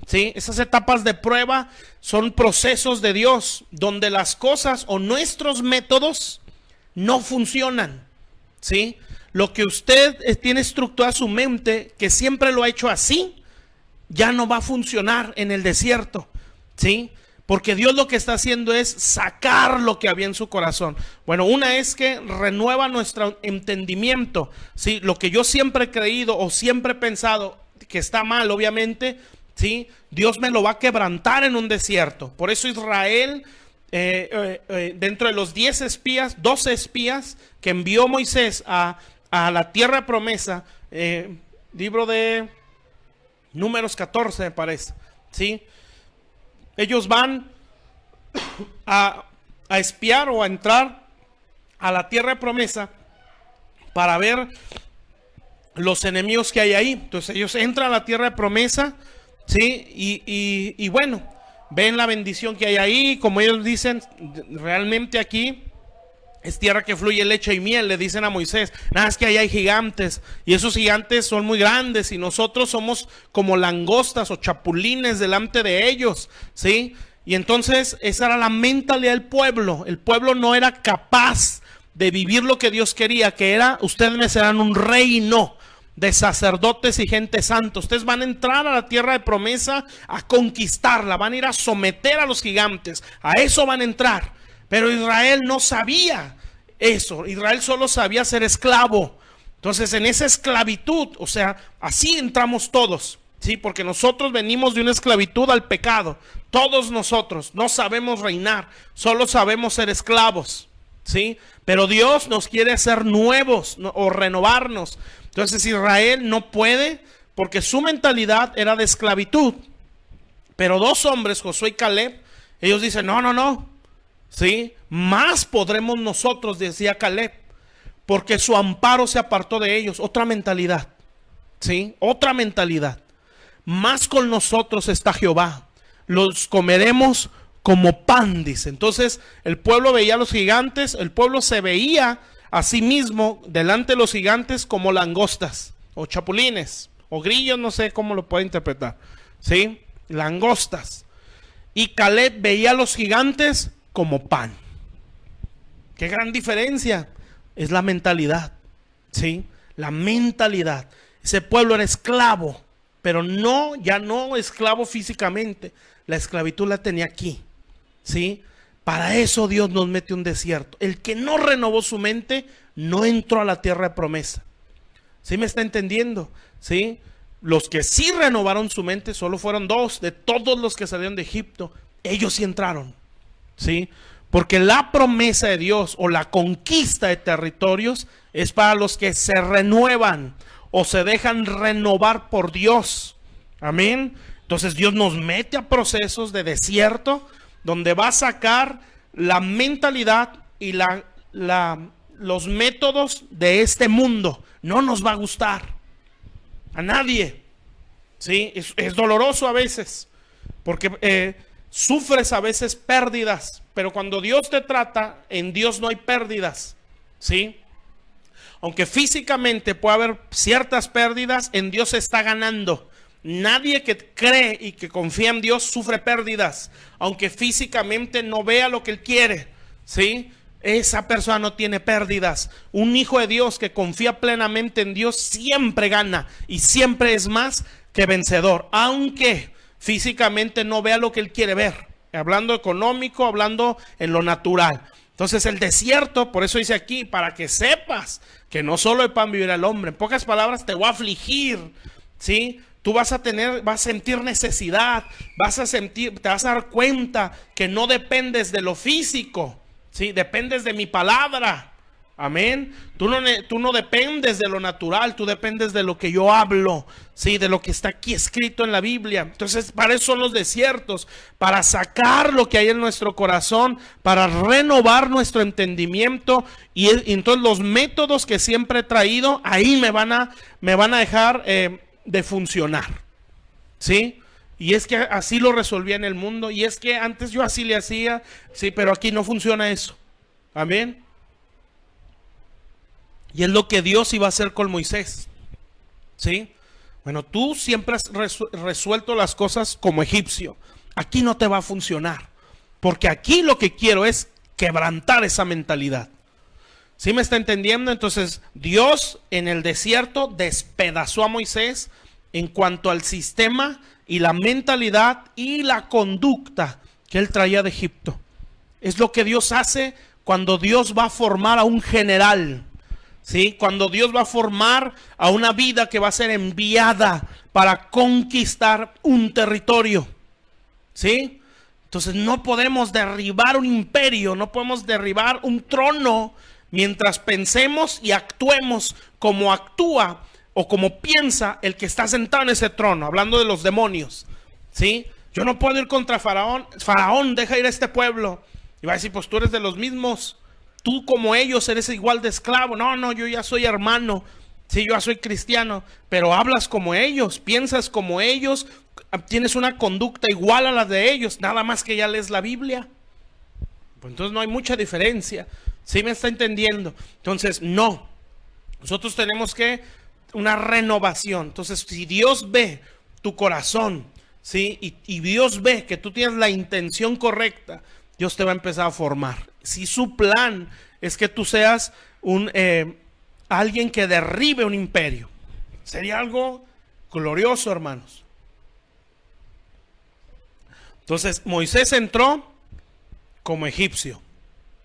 ¿sí? Esas etapas de prueba son procesos de Dios donde las cosas o nuestros métodos no funcionan, ¿sí? Lo que usted tiene estructurada su mente, que siempre lo ha hecho así, ya no va a funcionar en el desierto, ¿sí? Porque Dios lo que está haciendo es sacar lo que había en su corazón. Bueno, una es que renueva nuestro entendimiento, ¿sí? Lo que yo siempre he creído o siempre he pensado que está mal, obviamente, ¿sí? Dios me lo va a quebrantar en un desierto. Por eso Israel, dentro de los 10 espías, 12 espías que envió Moisés a la tierra de promesa, libro de Números 14 me parece, ¿sí? Ellos van a espiar o a entrar a la tierra de promesa para ver los enemigos que hay ahí. Entonces ellos entran a la tierra de promesa, ¿sí? Y bueno, ven la bendición que hay ahí. Como ellos dicen, realmente aquí es tierra que fluye leche y miel, le dicen a Moisés. Nada, es que ahí hay gigantes, y esos gigantes son muy grandes, y nosotros somos como langostas o chapulines delante de ellos, ¿sí? Y entonces esa era la mentalidad del pueblo. El pueblo no era capaz de vivir lo que Dios quería, que era: ustedes me serán un reino de sacerdotes y gente santa. Ustedes van a entrar a la tierra de promesa a conquistarla, van a ir a someter a los gigantes, a eso van a entrar. Pero Israel no sabía eso. Israel solo sabía ser esclavo. Entonces en esa esclavitud, o sea, así entramos todos, ¿sí? Porque nosotros venimos de una esclavitud al pecado. Todos nosotros no sabemos reinar, solo sabemos ser esclavos, ¿sí? Pero Dios nos quiere hacer nuevos, ¿no? O renovarnos. Entonces Israel no puede, porque su mentalidad era de esclavitud. Pero dos hombres, Josué y Caleb, ellos dicen: no, ¿sí? Más podremos nosotros, decía Caleb, porque su amparo se apartó de ellos. Otra mentalidad, ¿sí? Otra mentalidad. Más con nosotros está Jehová, los comeremos como pan, dice. Entonces el pueblo veía a los gigantes, el pueblo se veía a sí mismo delante de los gigantes como langostas, o chapulines, o grillos, no sé cómo lo puede interpretar, ¿sí? Langostas. Y Caleb veía a los gigantes como pan. Qué gran diferencia es la mentalidad, ¿sí? La mentalidad. Ese pueblo era esclavo, pero no, ya no esclavo físicamente. La esclavitud la tenía aquí, ¿sí? Para eso Dios nos mete un desierto. El que no renovó su mente no entró a la tierra de promesa. ¿Sí me está entendiendo? ¿Sí? Los que sí renovaron su mente solo fueron dos de todos los que salieron de Egipto. Ellos sí entraron, ¿sí? Porque la promesa de Dios o la conquista de territorios es para los que se renuevan o se dejan renovar por Dios. Amén. Entonces Dios nos mete a procesos de desierto donde va a sacar la mentalidad y los métodos de este mundo. No nos va a gustar a nadie, ¿sí? Es doloroso a veces porque sufres a veces pérdidas, pero cuando Dios te trata, en Dios no hay pérdidas, ¿sí? Aunque físicamente puede haber ciertas pérdidas, en Dios se está ganando. Nadie que cree y que confía en Dios sufre pérdidas, aunque físicamente no vea lo que Él quiere, ¿sí? Esa persona no tiene pérdidas. Un hijo de Dios que confía plenamente en Dios siempre gana y siempre es más que vencedor, aunque físicamente no vea lo que Él quiere ver, hablando económico, hablando en lo natural. Entonces el desierto, por eso dice aquí, para que sepas que no solo de pan vivirá el hombre. En pocas palabras, te voy a afligir, ¿sí? Tú vas a sentir necesidad, te vas a dar cuenta que no dependes de lo físico, ¿sí? Dependes de mi palabra, Amén. Tú no dependes de lo natural, tú dependes de lo que yo hablo, sí, de lo que está aquí escrito en la Biblia. Entonces, para eso son los desiertos, para sacar lo que hay en nuestro corazón, para renovar nuestro entendimiento. Y entonces los métodos que siempre he traído, ahí me van a dejar de funcionar, ¿sí? Y es que así lo resolvía en el mundo, y es que antes yo así le hacía, sí, pero aquí no funciona eso. Amén. Y es lo que Dios iba a hacer con Moisés, ¿sí? Bueno, tú siempre has resuelto las cosas como egipcio. Aquí no te va a funcionar, porque aquí lo que quiero es quebrantar esa mentalidad. ¿Sí me está entendiendo? Entonces, Dios en el desierto despedazó a Moisés en cuanto al sistema y la mentalidad y la conducta que él traía de Egipto. Es lo que Dios hace cuando Dios va a formar a un general, ¿sí? Cuando Dios va a formar a una vida que va a ser enviada para conquistar un territorio, ¿sí? Entonces no podemos derribar un imperio, no podemos derribar un trono mientras pensemos y actuemos como actúa o como piensa el que está sentado en ese trono, hablando de los demonios, ¿sí? Yo no puedo ir contra Faraón. Faraón, deja ir a este pueblo. Y va a decir, pues tú eres de los mismos. Tú como ellos eres igual de esclavo. No, yo ya soy hermano. Sí, yo ya soy cristiano. Pero hablas como ellos, piensas como ellos, tienes una conducta igual a la de ellos. Nada más que ya lees la Biblia. Pues entonces no hay mucha diferencia. ¿Sí me está entendiendo? Entonces, no. Nosotros tenemos que una renovación. Entonces, si Dios ve tu corazón, ¿sí? Y Dios ve que tú tienes la intención correcta, Dios te va a empezar a formar. Si su plan es que tú seas alguien que derribe un imperio, sería algo glorioso, hermanos. Entonces, Moisés entró como egipcio.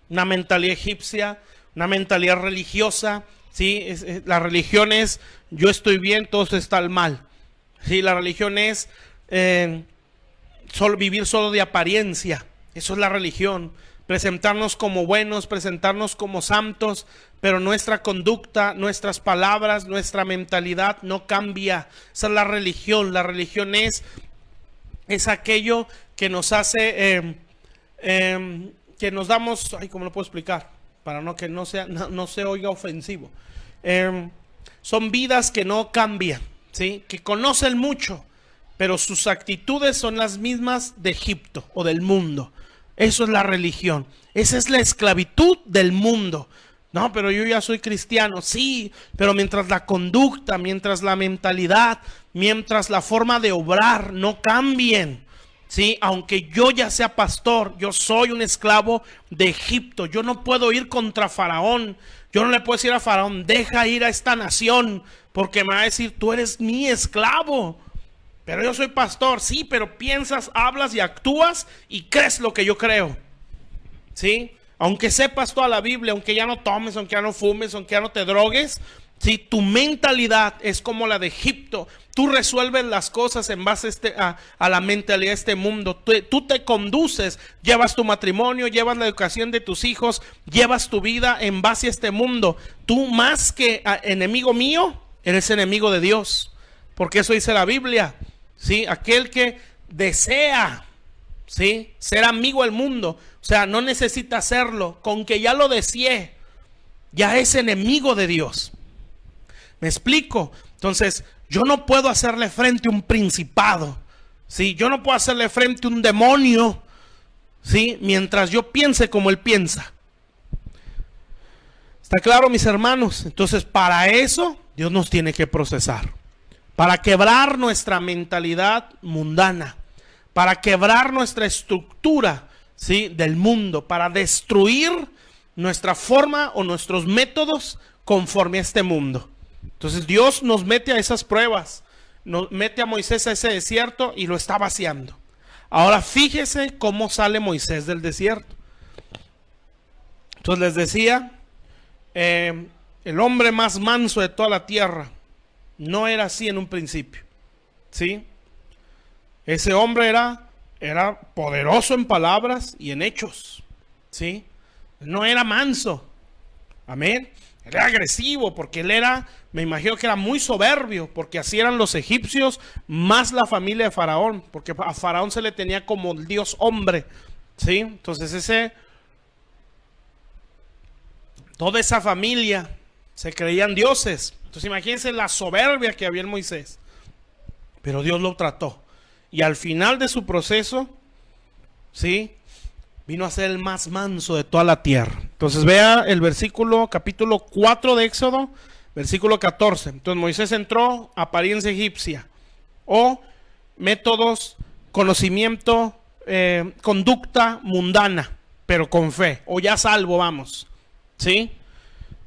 Una mentalidad egipcia, una mentalidad religiosa, ¿sí? La religión es, yo estoy bien, todos están mal. ¿Sí? La religión es vivir solo de apariencia. Eso es la religión. Presentarnos como buenos, presentarnos como santos, pero nuestra conducta, nuestras palabras, nuestra mentalidad no cambia. Esa es la religión. La religión es aquello que nos hace, que nos damos, ay, ¿cómo lo puedo explicar? Para que no se oiga ofensivo. Son vidas que no cambian, ¿sí? Que conocen mucho, pero sus actitudes son las mismas de Egipto o del mundo. Eso es la religión. Esa es la esclavitud del mundo. No, pero yo ya soy cristiano. Sí, pero mientras la conducta, mientras la mentalidad, mientras la forma de obrar no cambien, ¿sí? Aunque yo ya sea pastor, yo soy un esclavo de Egipto. Yo no puedo ir contra Faraón. Yo no le puedo decir a Faraón, deja ir a esta nación, porque me va a decir, tú eres mi esclavo. Pero yo soy pastor, sí, pero piensas, hablas y actúas y crees lo que yo creo, ¿sí? Aunque sepas toda la Biblia, aunque ya no tomes, aunque ya no fumes, aunque ya no te drogues, ¿sí? Tu mentalidad es como la de Egipto. Tú resuelves las cosas en base a la mentalidad de este mundo. Tú te conduces, llevas tu matrimonio, llevas la educación de tus hijos, llevas tu vida en base a este mundo. Tú más que enemigo mío, eres enemigo de Dios. Porque eso dice la Biblia, ¿sí? Aquel que desea, ¿sí?, ser amigo del mundo, o sea, no necesita hacerlo, con que ya lo desee, ya es enemigo de Dios. ¿Me explico? Entonces, yo no puedo hacerle frente a un principado, ¿sí? Yo no puedo hacerle frente a un demonio, ¿sí?, mientras yo piense como él piensa. ¿Está claro, mis hermanos? Entonces, para eso, Dios nos tiene que procesar. Para quebrar nuestra mentalidad mundana, para quebrar nuestra estructura, ¿sí?, del mundo, para destruir nuestra forma o nuestros métodos conforme a este mundo. Entonces Dios nos mete a esas pruebas, nos mete a Moisés a ese desierto y lo está vaciando. Ahora fíjese cómo sale Moisés del desierto. Entonces les decía, el hombre más manso de toda la tierra no era así en un principio, ¿sí? Ese hombre era poderoso en palabras y en hechos, ¿sí? No era manso. Amén. Él era agresivo porque él era, me imagino que era muy soberbio, porque así eran los egipcios, más la familia de Faraón, porque a Faraón se le tenía como el Dios hombre, ¿sí? Entonces toda esa familia se creían dioses. Entonces imagínense la soberbia que había en Moisés. Pero Dios lo trató. Y al final de su proceso, ¿sí?, vino a ser el más manso de toda la tierra. Entonces vea el versículo, capítulo 4 de Éxodo, versículo 14. Entonces Moisés entró, apariencia egipcia, o métodos, conocimiento, conducta mundana, pero con fe, o ya salvo, vamos, ¿sí?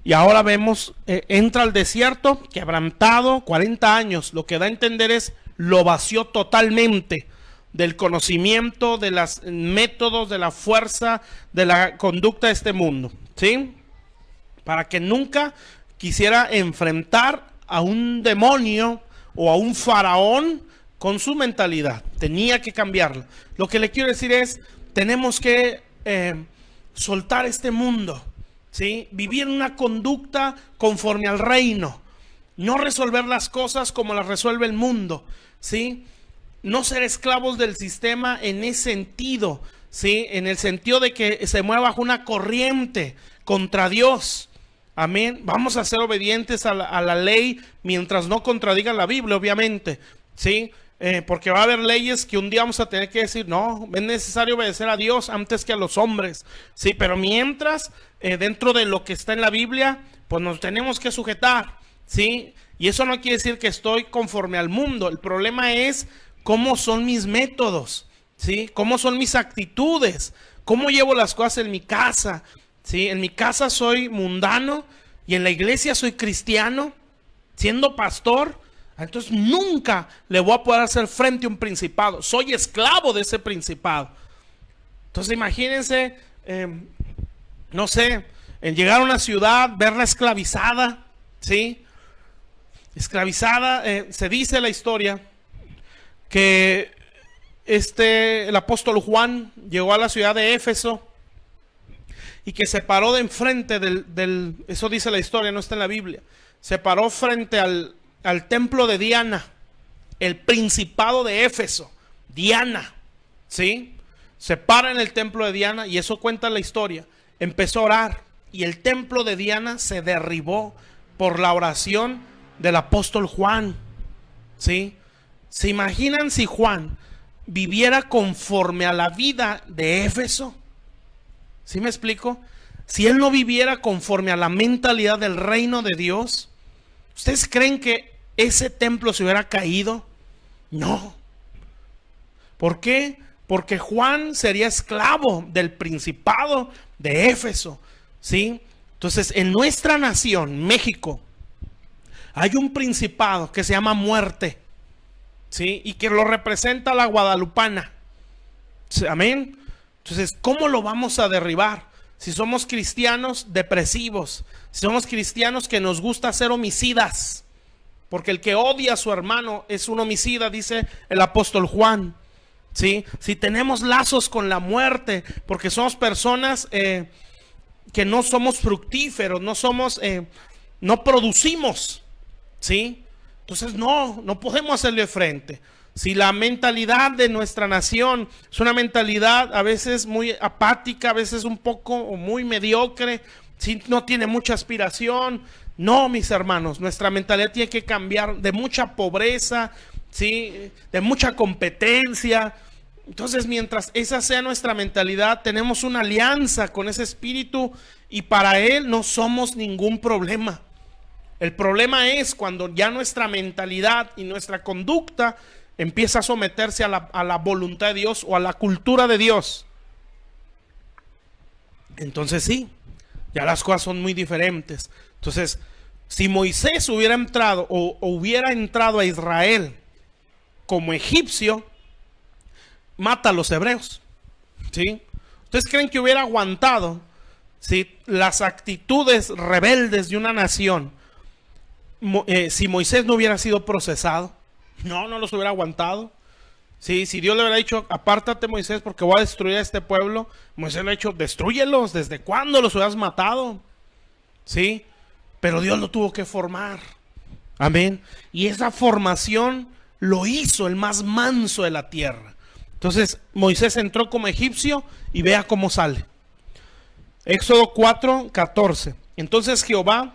Y ahora vemos, entra al desierto, quebrantado, 40 años, lo que da a entender es, lo vació totalmente del conocimiento, de los métodos, de la fuerza, de la conducta de este mundo, ¿sí? Para que nunca quisiera enfrentar a un demonio o a un faraón con su mentalidad. Tenía que cambiarla. Lo que le quiero decir es, tenemos que soltar este mundo, ¿sí? Vivir una conducta conforme al reino. No resolver las cosas como las resuelve el mundo, ¿sí? No ser esclavos del sistema en ese sentido, ¿sí? En el sentido de que se mueva bajo una corriente contra Dios. Amén. Vamos a ser obedientes a la ley mientras no contradigan la Biblia, obviamente, ¿sí? Porque va a haber leyes que un día vamos a tener que decir, no, es necesario obedecer a Dios antes que a los hombres, ¿sí? Pero mientras, dentro de lo que está en la Biblia, pues nos tenemos que sujetar, ¿sí? Y eso no quiere decir que estoy conforme al mundo. El problema es cómo son mis métodos, ¿sí? Cómo son mis actitudes, cómo llevo las cosas en mi casa, ¿sí? En mi casa soy mundano y en la iglesia soy cristiano, siendo pastor. Entonces nunca le voy a poder hacer frente a un principado. Soy esclavo de ese principado. Entonces imagínense, no sé, en llegar a una ciudad, verla esclavizada, ¿sí? Esclavizada, se dice la historia que el apóstol Juan llegó a la ciudad de Éfeso y que se paró de enfrente eso dice la historia, no está en la Biblia, se paró frente al templo de Diana, el principado de Éfeso, Diana, ¿sí? Se para en el templo de Diana y eso cuenta la historia, empezó a orar y el templo de Diana se derribó por la oración del apóstol Juan, ¿sí? ¿Se imaginan si Juan viviera conforme a la vida de Éfeso? ¿Sí me explico? Si él no viviera conforme a la mentalidad del reino de Dios, ¿ustedes creen que ese templo se hubiera caído? No. ¿Por qué? Porque Juan sería esclavo del principado de Éfeso, ¿sí? Entonces, en nuestra nación, México, hay un principado que se llama muerte, ¿sí? Y que lo representa la guadalupana. Amén. Entonces, ¿cómo lo vamos a derribar? Si somos cristianos depresivos, si somos cristianos que nos gusta ser homicidas, porque el que odia a su hermano es un homicida, dice el apóstol Juan, ¿sí? Si tenemos lazos con la muerte, porque somos personas que no somos fructíferos, no producimos, ¿sí? Entonces no podemos hacerle frente. Si la mentalidad de nuestra nación es una mentalidad a veces muy apática, a veces un poco o muy mediocre, si no tiene mucha aspiración, no, mis hermanos, nuestra mentalidad tiene que cambiar de mucha pobreza, ¿sí? De mucha competencia. Entonces, mientras esa sea nuestra mentalidad, tenemos una alianza con ese espíritu y para él no somos ningún problema. El problema es cuando ya nuestra mentalidad y nuestra conducta empieza a someterse a la voluntad de Dios o a la cultura de Dios. Entonces sí, ya las cosas son muy diferentes. Entonces, si Moisés hubiera entrado o hubiera entrado a Israel como egipcio, mata a los hebreos, ¿sí? ¿Ustedes creen que hubiera aguantado, ¿sí?, las actitudes rebeldes de una nación si Moisés no hubiera sido procesado? No los hubiera aguantado. Sí, si Dios le hubiera dicho, apártate, Moisés, porque voy a destruir a este pueblo, Moisés le ha dicho, destrúyelos. ¿Desde cuándo los hubieras matado? ¿sí? Pero Dios lo tuvo que formar. Amén. Y esa formación lo hizo el más manso de la tierra. Entonces Moisés entró como egipcio y vea cómo sale. Éxodo 4:14. Entonces Jehová,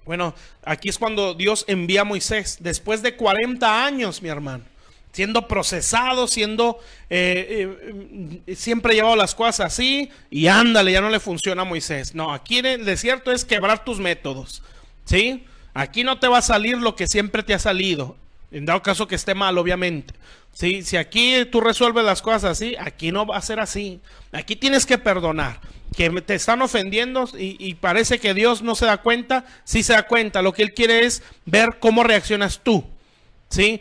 bueno, aquí es cuando Dios envía a Moisés, después de 40 años, mi hermano, siendo procesado, siempre llevado las cosas así, y ándale, ya no le funciona a Moisés. No, aquí en el desierto es quebrar tus métodos, ¿sí? Aquí no te va a salir lo que siempre te ha salido, en dado caso que esté mal, obviamente. ¿Sí? Si aquí tú resuelves las cosas así, aquí no va a ser así. Aquí tienes que perdonar. Que te están ofendiendo y parece que Dios no se da cuenta. Sí se da cuenta. Lo que Él quiere es ver cómo reaccionas tú. ¿Sí?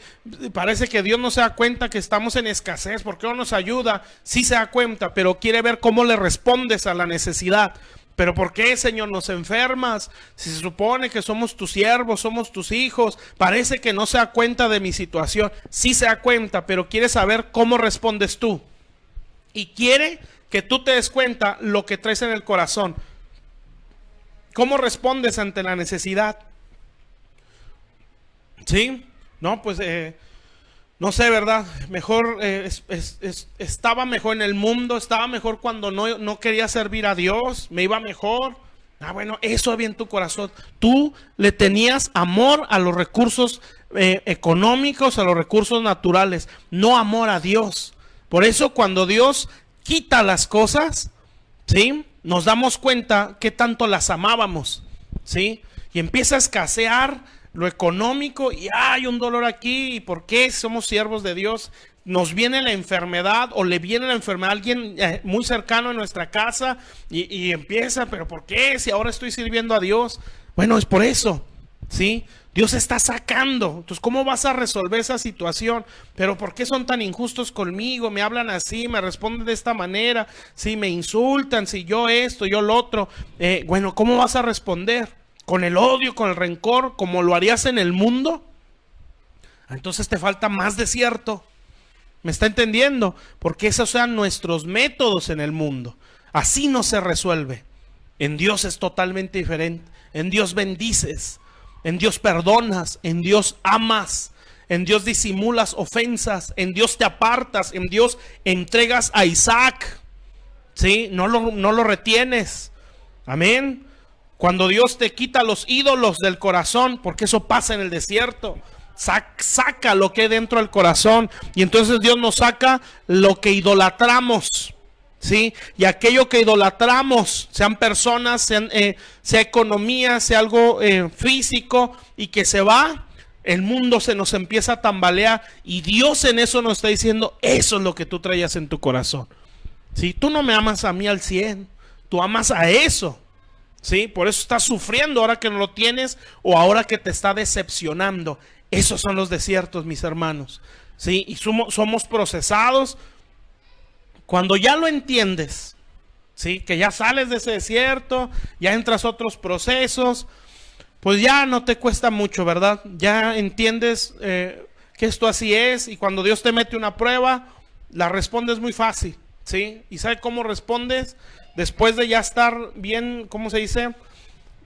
Parece que Dios no se da cuenta que estamos en escasez. ¿Por qué no nos ayuda? Sí se da cuenta, pero quiere ver cómo le respondes a la necesidad. ¿Pero por qué, Señor, nos enfermas? Si se supone que somos tus siervos, somos tus hijos. Parece que no se da cuenta de mi situación. Sí se da cuenta, pero quiere saber cómo respondes tú. Y quiere que tú te des cuenta lo que traes en el corazón. ¿Cómo respondes ante la necesidad? ¿Sí? No, pues... no sé, ¿verdad? Mejor, estaba mejor en el mundo, estaba mejor cuando no quería servir a Dios, me iba mejor. Bueno, eso había en tu corazón. Tú le tenías amor a los recursos económicos, a los recursos naturales, no amor a Dios. Por eso cuando Dios quita las cosas, ¿sí? Nos damos cuenta que tanto las amábamos, ¿sí? Y empieza a escasear lo económico y hay un dolor aquí. ¿Y por qué? Somos siervos de Dios. Nos viene la enfermedad o le viene la enfermedad a alguien muy cercano a nuestra casa y empieza, ¿pero por qué? Si ahora estoy sirviendo a Dios. Bueno, es por eso, ¿sí? Dios está sacando. Entonces, ¿cómo vas a resolver esa situación? ¿Pero por qué son tan injustos conmigo? Me hablan así, me responden de esta manera, si me insultan, si yo esto, yo lo otro. Bueno, ¿cómo vas a responder? ¿Con el odio, con el rencor, como lo harías en el mundo? Entonces te falta más desierto. ¿Me está entendiendo? Porque esos sean nuestros métodos en el mundo. Así no se resuelve. En Dios es totalmente diferente. En Dios bendices, en Dios perdonas, en Dios amas, en Dios disimulas ofensas, en Dios te apartas, en Dios entregas a Isaac, ¿sí? No lo retienes. Amén. Cuando Dios te quita los ídolos del corazón, porque eso pasa en el desierto, saca lo que hay dentro del corazón, y entonces Dios nos saca lo que idolatramos, ¿sí? Y aquello que idolatramos, sean personas, sea economía, sea algo físico, y que se va, el mundo se nos empieza a tambalear, y Dios en eso nos está diciendo, eso es lo que tú traías en tu corazón, ¿sí? Tú no me amas a mí al 100, tú amas a eso. ¿Sí? Por eso estás sufriendo ahora que no lo tienes o ahora que te está decepcionando. Esos son los desiertos, mis hermanos. ¿Sí? Y somos procesados. Cuando ya lo entiendes, ¿sí? Que ya sales de ese desierto, ya entras a otros procesos, pues ya no te cuesta mucho, ¿verdad? Ya entiendes que esto así es, y cuando Dios te mete una prueba, la respondes muy fácil, ¿sí? ¿Y sabe cómo respondes? Después de ya estar bien, ¿cómo se dice?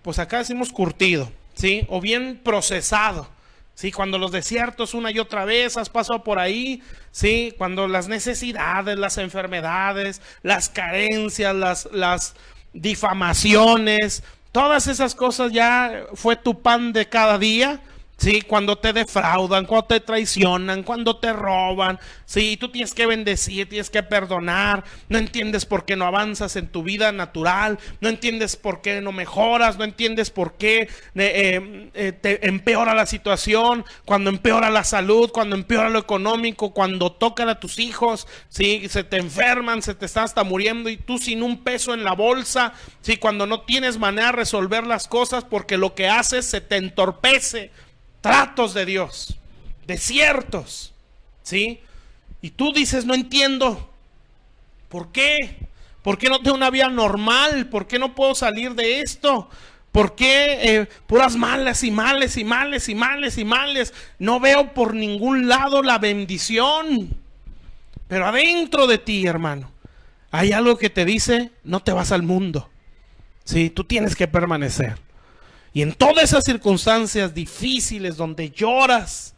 Pues acá decimos curtido, ¿sí? O bien procesado, ¿sí? Cuando los desiertos una y otra vez has pasado por ahí, ¿sí? Cuando las necesidades, las enfermedades, las carencias, las difamaciones, todas esas cosas ya fue tu pan de cada día. Sí, cuando te defraudan, cuando te traicionan, cuando te roban, sí, tú tienes que bendecir, tienes que perdonar, no entiendes por qué no avanzas en tu vida natural, no entiendes por qué no mejoras, no entiendes por qué te empeora la situación, cuando empeora la salud, cuando empeora lo económico, cuando tocan a tus hijos, sí, se te enferman, se te están hasta muriendo y tú sin un peso en la bolsa, sí, cuando no tienes manera de resolver las cosas porque lo que haces se te entorpece. Tratos de Dios, desiertos, ¿sí? Y tú dices, no entiendo, ¿por qué? ¿Por qué no tengo una vida normal? ¿Por qué no puedo salir de esto? ¿Por qué puras malas y males y males y males y males? No veo por ningún lado la bendición. Pero adentro de ti, hermano, hay algo que te dice, no te vas al mundo. Sí, tú tienes que permanecer. Y en todas esas circunstancias difíciles donde lloras,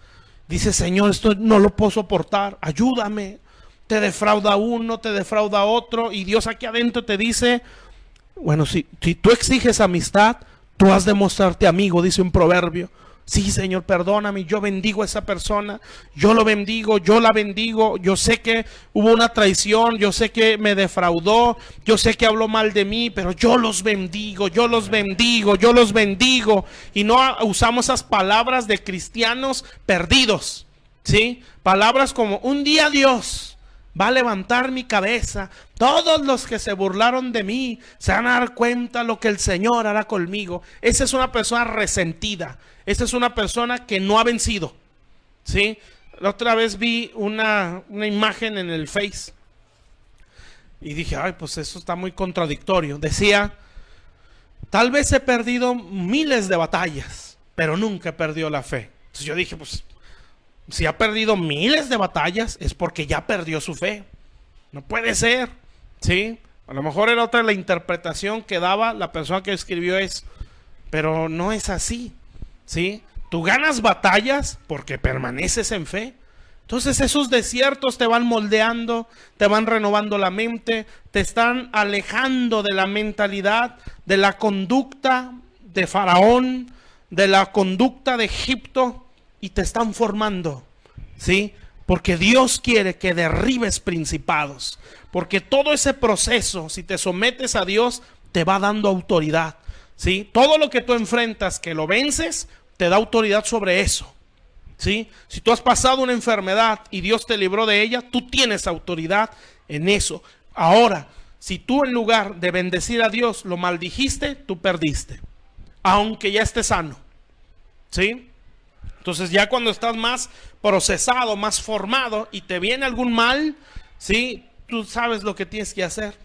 dices, Señor, esto no lo puedo soportar, ayúdame. Te defrauda uno, te defrauda otro, y Dios aquí adentro te dice, bueno, si tú exiges amistad, tú has de mostrarte amigo, dice un proverbio. Sí, Señor, perdóname, yo bendigo a esa persona, yo lo bendigo, yo la bendigo, yo sé que hubo una traición, yo sé que me defraudó, yo sé que habló mal de mí, pero yo los bendigo, yo los bendigo, yo los bendigo. Y no usamos esas palabras de cristianos perdidos, ¿sí? Palabras como, un día Dios va a levantar mi cabeza, todos los que se burlaron de mí se van a dar cuenta lo que el Señor hará conmigo. Esa es una persona resentida. Esta es una persona que no ha vencido, ¿sí? La otra vez vi una imagen en el Face y dije, ay, pues eso está muy contradictorio. Decía, tal vez he perdido miles de batallas, pero nunca he perdido la fe. Entonces yo dije, pues, si ha perdido miles de batallas es porque ya perdió su fe. No puede ser, ¿sí? A lo mejor era otra la interpretación que daba la persona que escribió eso, pero no es así, ¿sí? Tú ganas batallas porque permaneces en fe. Entonces esos desiertos te van moldeando, te van renovando la mente, te están alejando de la mentalidad, de la conducta de Faraón, de la conducta de Egipto, y te están formando, ¿sí? Porque Dios quiere que derribes principados, porque todo ese proceso, si te sometes a Dios, te va dando autoridad, ¿sí? Todo lo que tú enfrentas, que lo vences, te da autoridad sobre eso, ¿sí? Si tú has pasado una enfermedad y Dios te libró de ella, tú tienes autoridad en eso. Ahora, si tú en lugar de bendecir a Dios lo maldijiste, tú perdiste, aunque ya estés sano, ¿sí? Entonces ya cuando estás más procesado, más formado y te viene algún mal, ¿sí? Tú sabes lo que tienes que hacer.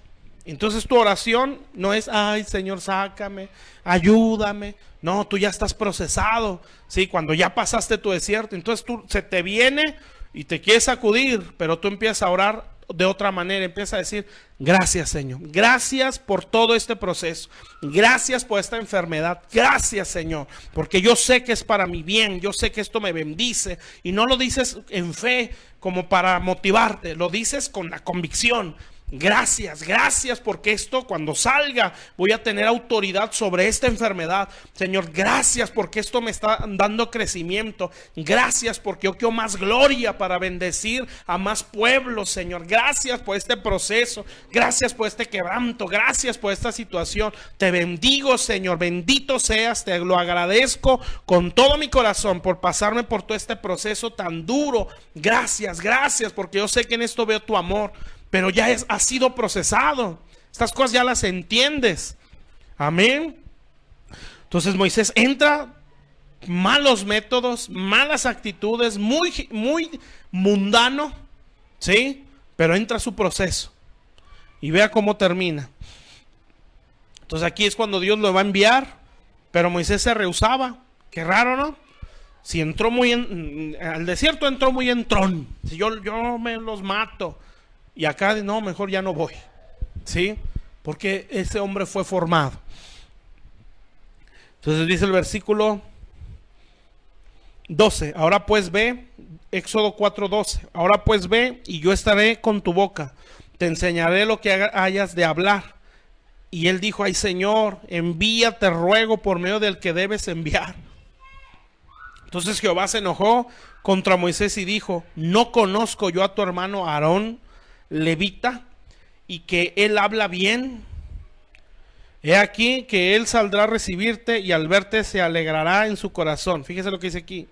Entonces tu oración no es, ay, Señor, sácame, ayúdame. No, tú ya estás procesado, ¿sí? Cuando ya pasaste tu desierto, entonces tú se te viene y te quieres sacudir, pero tú empiezas a orar de otra manera, empieza a decir, gracias, Señor, gracias por todo este proceso, gracias por esta enfermedad, gracias, Señor, porque yo sé que es para mi bien, yo sé que esto me bendice, y no lo dices en fe como para motivarte, lo dices con la convicción. Gracias, gracias porque esto cuando salga voy a tener autoridad sobre esta enfermedad. Señor, gracias porque esto me está dando crecimiento. Gracias porque yo quiero más gloria para bendecir a más pueblos, Señor. Gracias por este proceso. Gracias por este quebranto. Gracias por esta situación. Te bendigo, Señor. Bendito seas. Te lo agradezco con todo mi corazón por pasarme por todo este proceso tan duro. Gracias, gracias porque yo sé que en esto veo tu amor. Pero ya ha sido procesado. Estas cosas ya las entiendes. Amén. Entonces Moisés entra, malos métodos, malas actitudes, muy mundano, ¿sí? Pero entra su proceso. Y vea cómo termina. Entonces aquí es cuando Dios lo va a enviar. Pero Moisés se rehusaba. Qué raro, ¿no? Si entró al desierto entró muy entrón. Si yo me los mato. Y acá, no, mejor ya no voy, ¿sí? Porque ese hombre fue formado. Entonces dice el versículo 12, ahora pues ve, Éxodo 4:12, ahora pues ve y yo estaré con tu boca, te enseñaré lo que hayas de hablar. Y él dijo, ay Señor, envía, te ruego, por medio del que debes enviar. Entonces Jehová se enojó contra Moisés y dijo, no conozco yo a tu hermano Aarón, levita, y que él habla bien. He aquí que él saldrá a recibirte y al verte se alegrará en su corazón. Fíjese lo que dice aquí.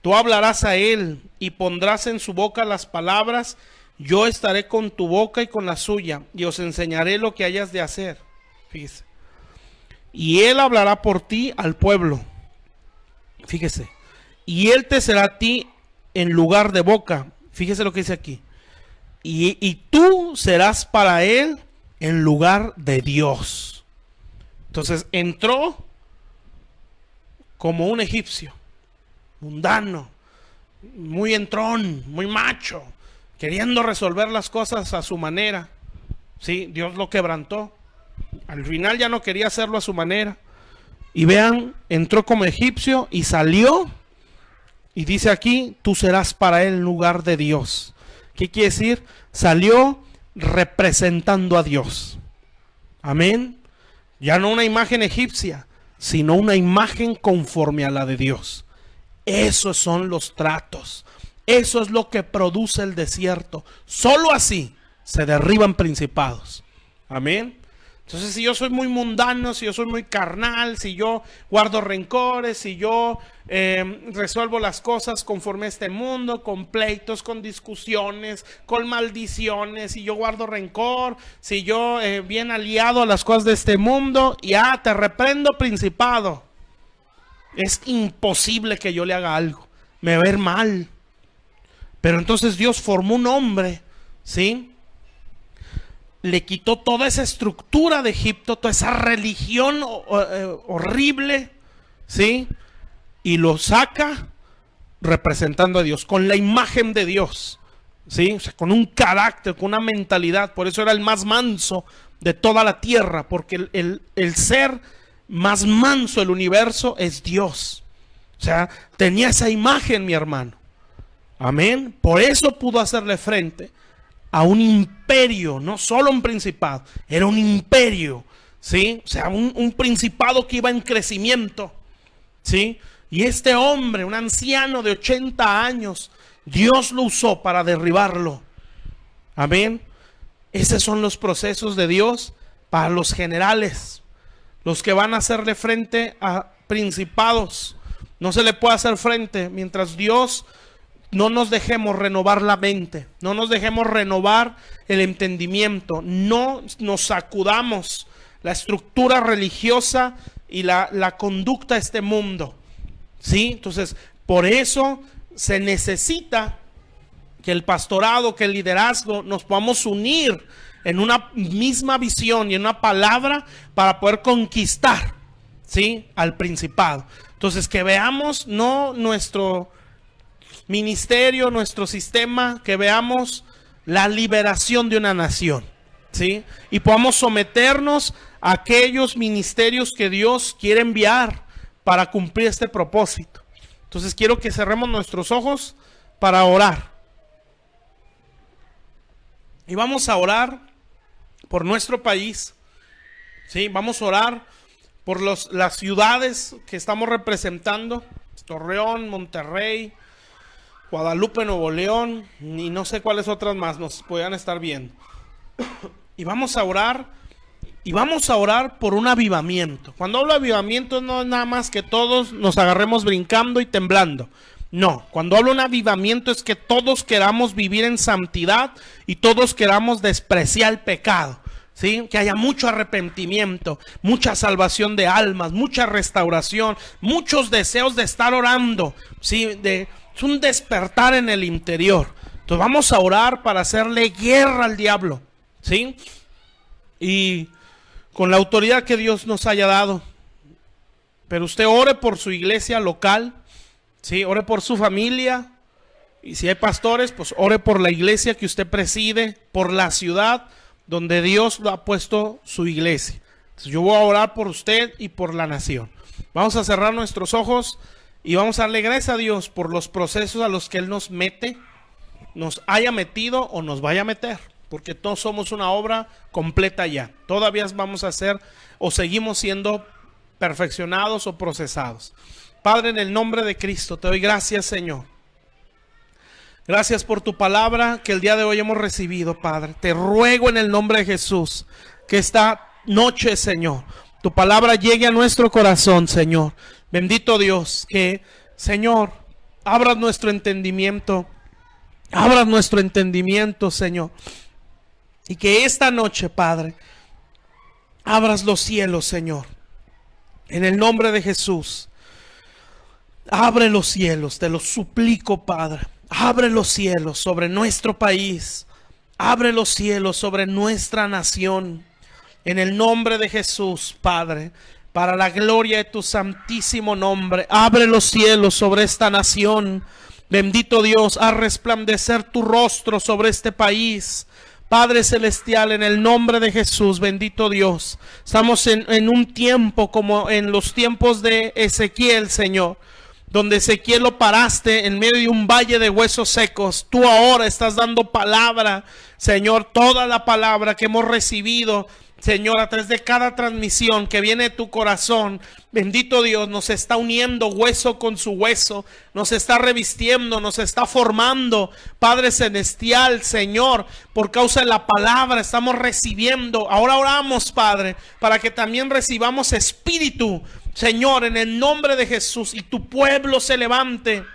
Tú hablarás a él y pondrás en su boca las palabras. Yo estaré con tu boca y con la suya y os enseñaré lo que hayas de hacer. Fíjese. Y él hablará por ti al pueblo. Fíjese. Y él te será a ti en lugar de boca. Fíjese lo que dice aquí. Y tú serás para él en lugar de Dios. Entonces entró como un egipcio, mundano, muy entrón, muy macho, queriendo resolver las cosas a su manera. Sí, Dios lo quebrantó. Al final ya no quería hacerlo a su manera. Y vean, entró como egipcio y salió. Y dice aquí, tú serás para él lugar de Dios. ¿Qué quiere decir? Salió representando a Dios. Amén. Ya no una imagen egipcia, sino una imagen conforme a la de Dios. Esos son los tratos. Eso es lo que produce el desierto. Solo así se derriban principados. Amén. Entonces, si yo soy muy mundano, si yo soy muy carnal, si yo guardo rencores, si yo resuelvo las cosas conforme a este mundo, con pleitos, con discusiones, con maldiciones, si yo guardo rencor, si yo bien aliado a las cosas de este mundo, te reprendo, principado. Es imposible que yo le haga algo, me va a ir mal. Pero entonces Dios formó un hombre, ¿sí? Le quitó toda esa estructura de Egipto, toda esa religión horrible, ¿sí? Y lo saca representando a Dios, con la imagen de Dios, ¿sí? O sea, con un carácter, con una mentalidad. Por eso era el más manso de toda la tierra, porque el ser más manso del universo es Dios. O sea, tenía esa imagen, mi hermano. Amén. Por eso pudo hacerle frente a un imperio, no solo un principado, era un imperio, ¿sí? O sea, un principado que iba en crecimiento, ¿sí? Y este hombre, un anciano de 80 años, Dios lo usó para derribarlo. Amén. Esos son los procesos de Dios para los generales, los que van a hacerle frente a principados. No se le puede hacer frente mientras Dios no nos dejemos renovar la mente, no nos dejemos renovar el entendimiento, no nos sacudamos la estructura religiosa y la conducta de este mundo, ¿sí? Entonces, por eso se necesita que el pastorado, que el liderazgo nos podamos unir en una misma visión y en una palabra para poder conquistar, ¿sí?, al principado. Entonces, que veamos no nuestro ministerio, nuestro sistema, que veamos la liberación de una nación, ¿sí? Y podamos someternos a aquellos ministerios que Dios quiere enviar para cumplir este propósito. Entonces quiero que cerremos nuestros ojos para orar. Y vamos a orar por nuestro país, ¿sí? Vamos a orar por las ciudades que estamos representando: Torreón, Monterrey, Guadalupe, Nuevo León, y no sé cuáles otras más nos puedan estar viendo. Y vamos a orar, por un avivamiento. Cuando hablo de avivamiento no es nada más que todos nos agarremos brincando y temblando. No, cuando hablo de un avivamiento es que todos queramos vivir en santidad y todos queramos despreciar el pecado, ¿sí? Que haya mucho arrepentimiento, mucha salvación de almas, mucha restauración, muchos deseos de estar orando, ¿sí? Es un despertar en el interior. Entonces vamos a orar para hacerle guerra al diablo, ¿sí? Y con la autoridad que Dios nos haya dado. Pero usted ore por su iglesia local, ¿sí? Ore por su familia. Y si hay pastores, pues ore por la iglesia que usted preside, por la ciudad donde Dios lo ha puesto su iglesia. Entonces yo voy a orar por usted y por la nación. Vamos a cerrar nuestros ojos y vamos a darle gracias a Dios por los procesos a los que Él nos mete, nos haya metido o nos vaya a meter, porque todos somos una obra completa ya. Todavía vamos a ser o seguimos siendo perfeccionados o procesados. Padre, en el nombre de Cristo, te doy gracias, Señor. Gracias por tu palabra que el día de hoy hemos recibido, Padre. Te ruego en el nombre de Jesús que esta noche, Señor, tu palabra llegue a nuestro corazón, Señor. Bendito Dios, que, Señor, abras nuestro entendimiento, Señor. Y que esta noche, Padre, abras los cielos, Señor. En el nombre de Jesús, abre los cielos, te lo suplico, Padre. Abre los cielos sobre nuestro país. Abre los cielos sobre nuestra nación. En el nombre de Jesús, Padre, para la gloria de tu santísimo nombre, abre los cielos sobre esta nación. Bendito Dios, haz resplandecer tu rostro sobre este país. Padre celestial, en el nombre de Jesús, bendito Dios, estamos en un tiempo como en los tiempos de Ezequiel, Señor, donde Ezequiel lo paraste en medio de un valle de huesos secos. Tú ahora estás dando palabra, Señor, toda la palabra que hemos recibido, Señor, a través de cada transmisión que viene de tu corazón. Bendito Dios, nos está uniendo hueso con su hueso, nos está revistiendo, nos está formando. Padre celestial, Señor, por causa de la palabra estamos recibiendo. Ahora oramos, Padre, para que también recibamos espíritu, Señor, en el nombre de Jesús, y tu pueblo se levante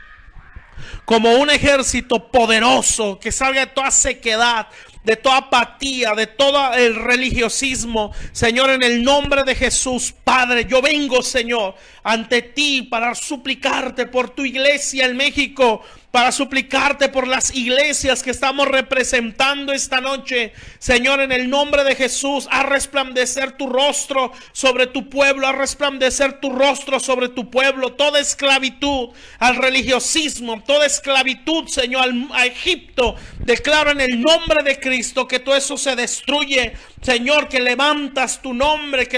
como un ejército poderoso que salga de toda sequedad, de toda apatía, de todo el religiosismo. Señor, en el nombre de Jesús, Padre, yo vengo, Señor, ante ti para suplicarte por tu iglesia en México, para suplicarte por las iglesias que estamos representando esta noche. Señor, en el nombre de Jesús, haz resplandecer tu rostro sobre tu pueblo, haz resplandecer tu rostro sobre tu pueblo. Toda esclavitud al religiosismo, toda esclavitud, Señor, a Egipto, declaro en el nombre de Cristo que todo eso se destruye. Señor, que levantas tu nombre,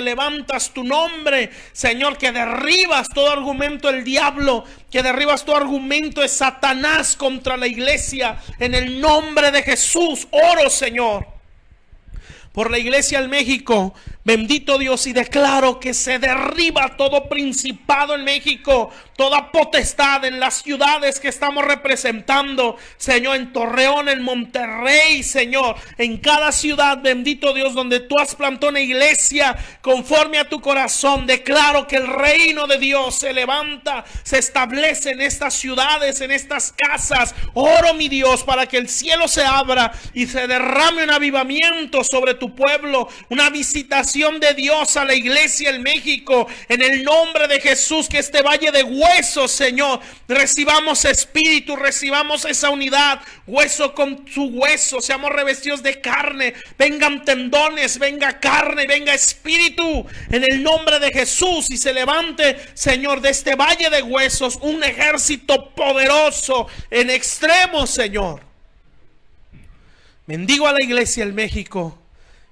Señor, que derribas todo argumento del diablo, que derribas todo argumento de Satanás contra la iglesia. En el nombre de Jesús, oro, Señor, por la iglesia en México. Bendito Dios, y declaro que se derriba todo principado en México, toda potestad en las ciudades que estamos representando, Señor, en Torreón, en Monterrey, Señor, en cada ciudad, bendito Dios, donde tú has plantado una iglesia conforme a tu corazón. Declaro que el reino de Dios se levanta, se establece en estas ciudades, en estas casas. Oro, mi Dios, para que el cielo se abra y se derrame un avivamiento sobre tu pueblo, una visitación de Dios a la iglesia en México. En el nombre de Jesús, que este valle de huesos, Señor, recibamos espíritu, recibamos esa unidad, hueso con su hueso, seamos revestidos de carne, vengan tendones, venga carne, venga espíritu, en el nombre de Jesús, y se levante, Señor, de este valle de huesos un ejército poderoso en extremo, Señor. Bendigo a la iglesia en México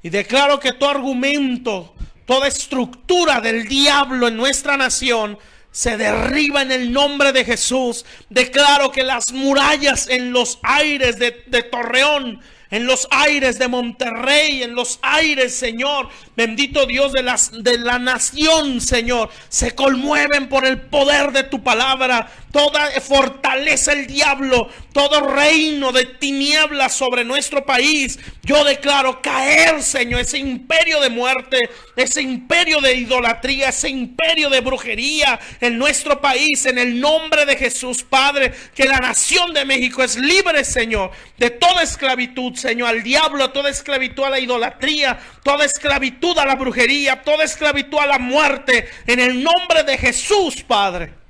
y declaro que todo argumento, toda estructura del diablo en nuestra nación se derriba en el nombre de Jesús. Declaro que las murallas en los aires de Torreón, en los aires de Monterrey, en los aires, Señor, bendito Dios, de la nación, Señor, se conmueven por el poder de tu palabra. Toda fortaleza el diablo, todo reino de tinieblas sobre nuestro país, yo declaro caer, Señor, ese imperio de muerte, ese imperio de idolatría, ese imperio de brujería en nuestro país, en el nombre de Jesús, Padre. Que la nación de México es libre, Señor, de toda esclavitud, Señor, al diablo, toda esclavitud a la idolatría, toda esclavitud a la brujería, toda esclavitud a la muerte, en el nombre de Jesús, Padre.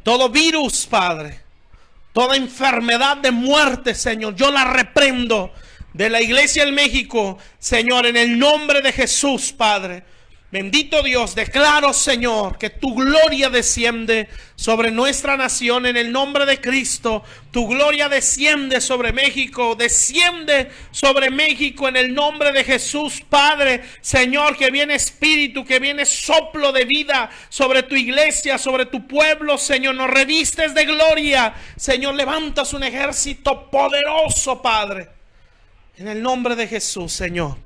Todo virus, Padre, toda enfermedad de muerte, Señor, yo la reprendo de la iglesia en México, Señor, en el nombre de Jesús, Padre. Bendito Dios, declaro, Señor, que tu gloria desciende sobre nuestra nación en el nombre de Cristo. Tu gloria desciende sobre México, desciende sobre México en el nombre de Jesús, Padre. Señor, que viene espíritu, que viene soplo de vida sobre tu iglesia, sobre tu pueblo, Señor. Nos revistes de gloria, Señor. Levantas un ejército poderoso, Padre, en el nombre de Jesús, Señor.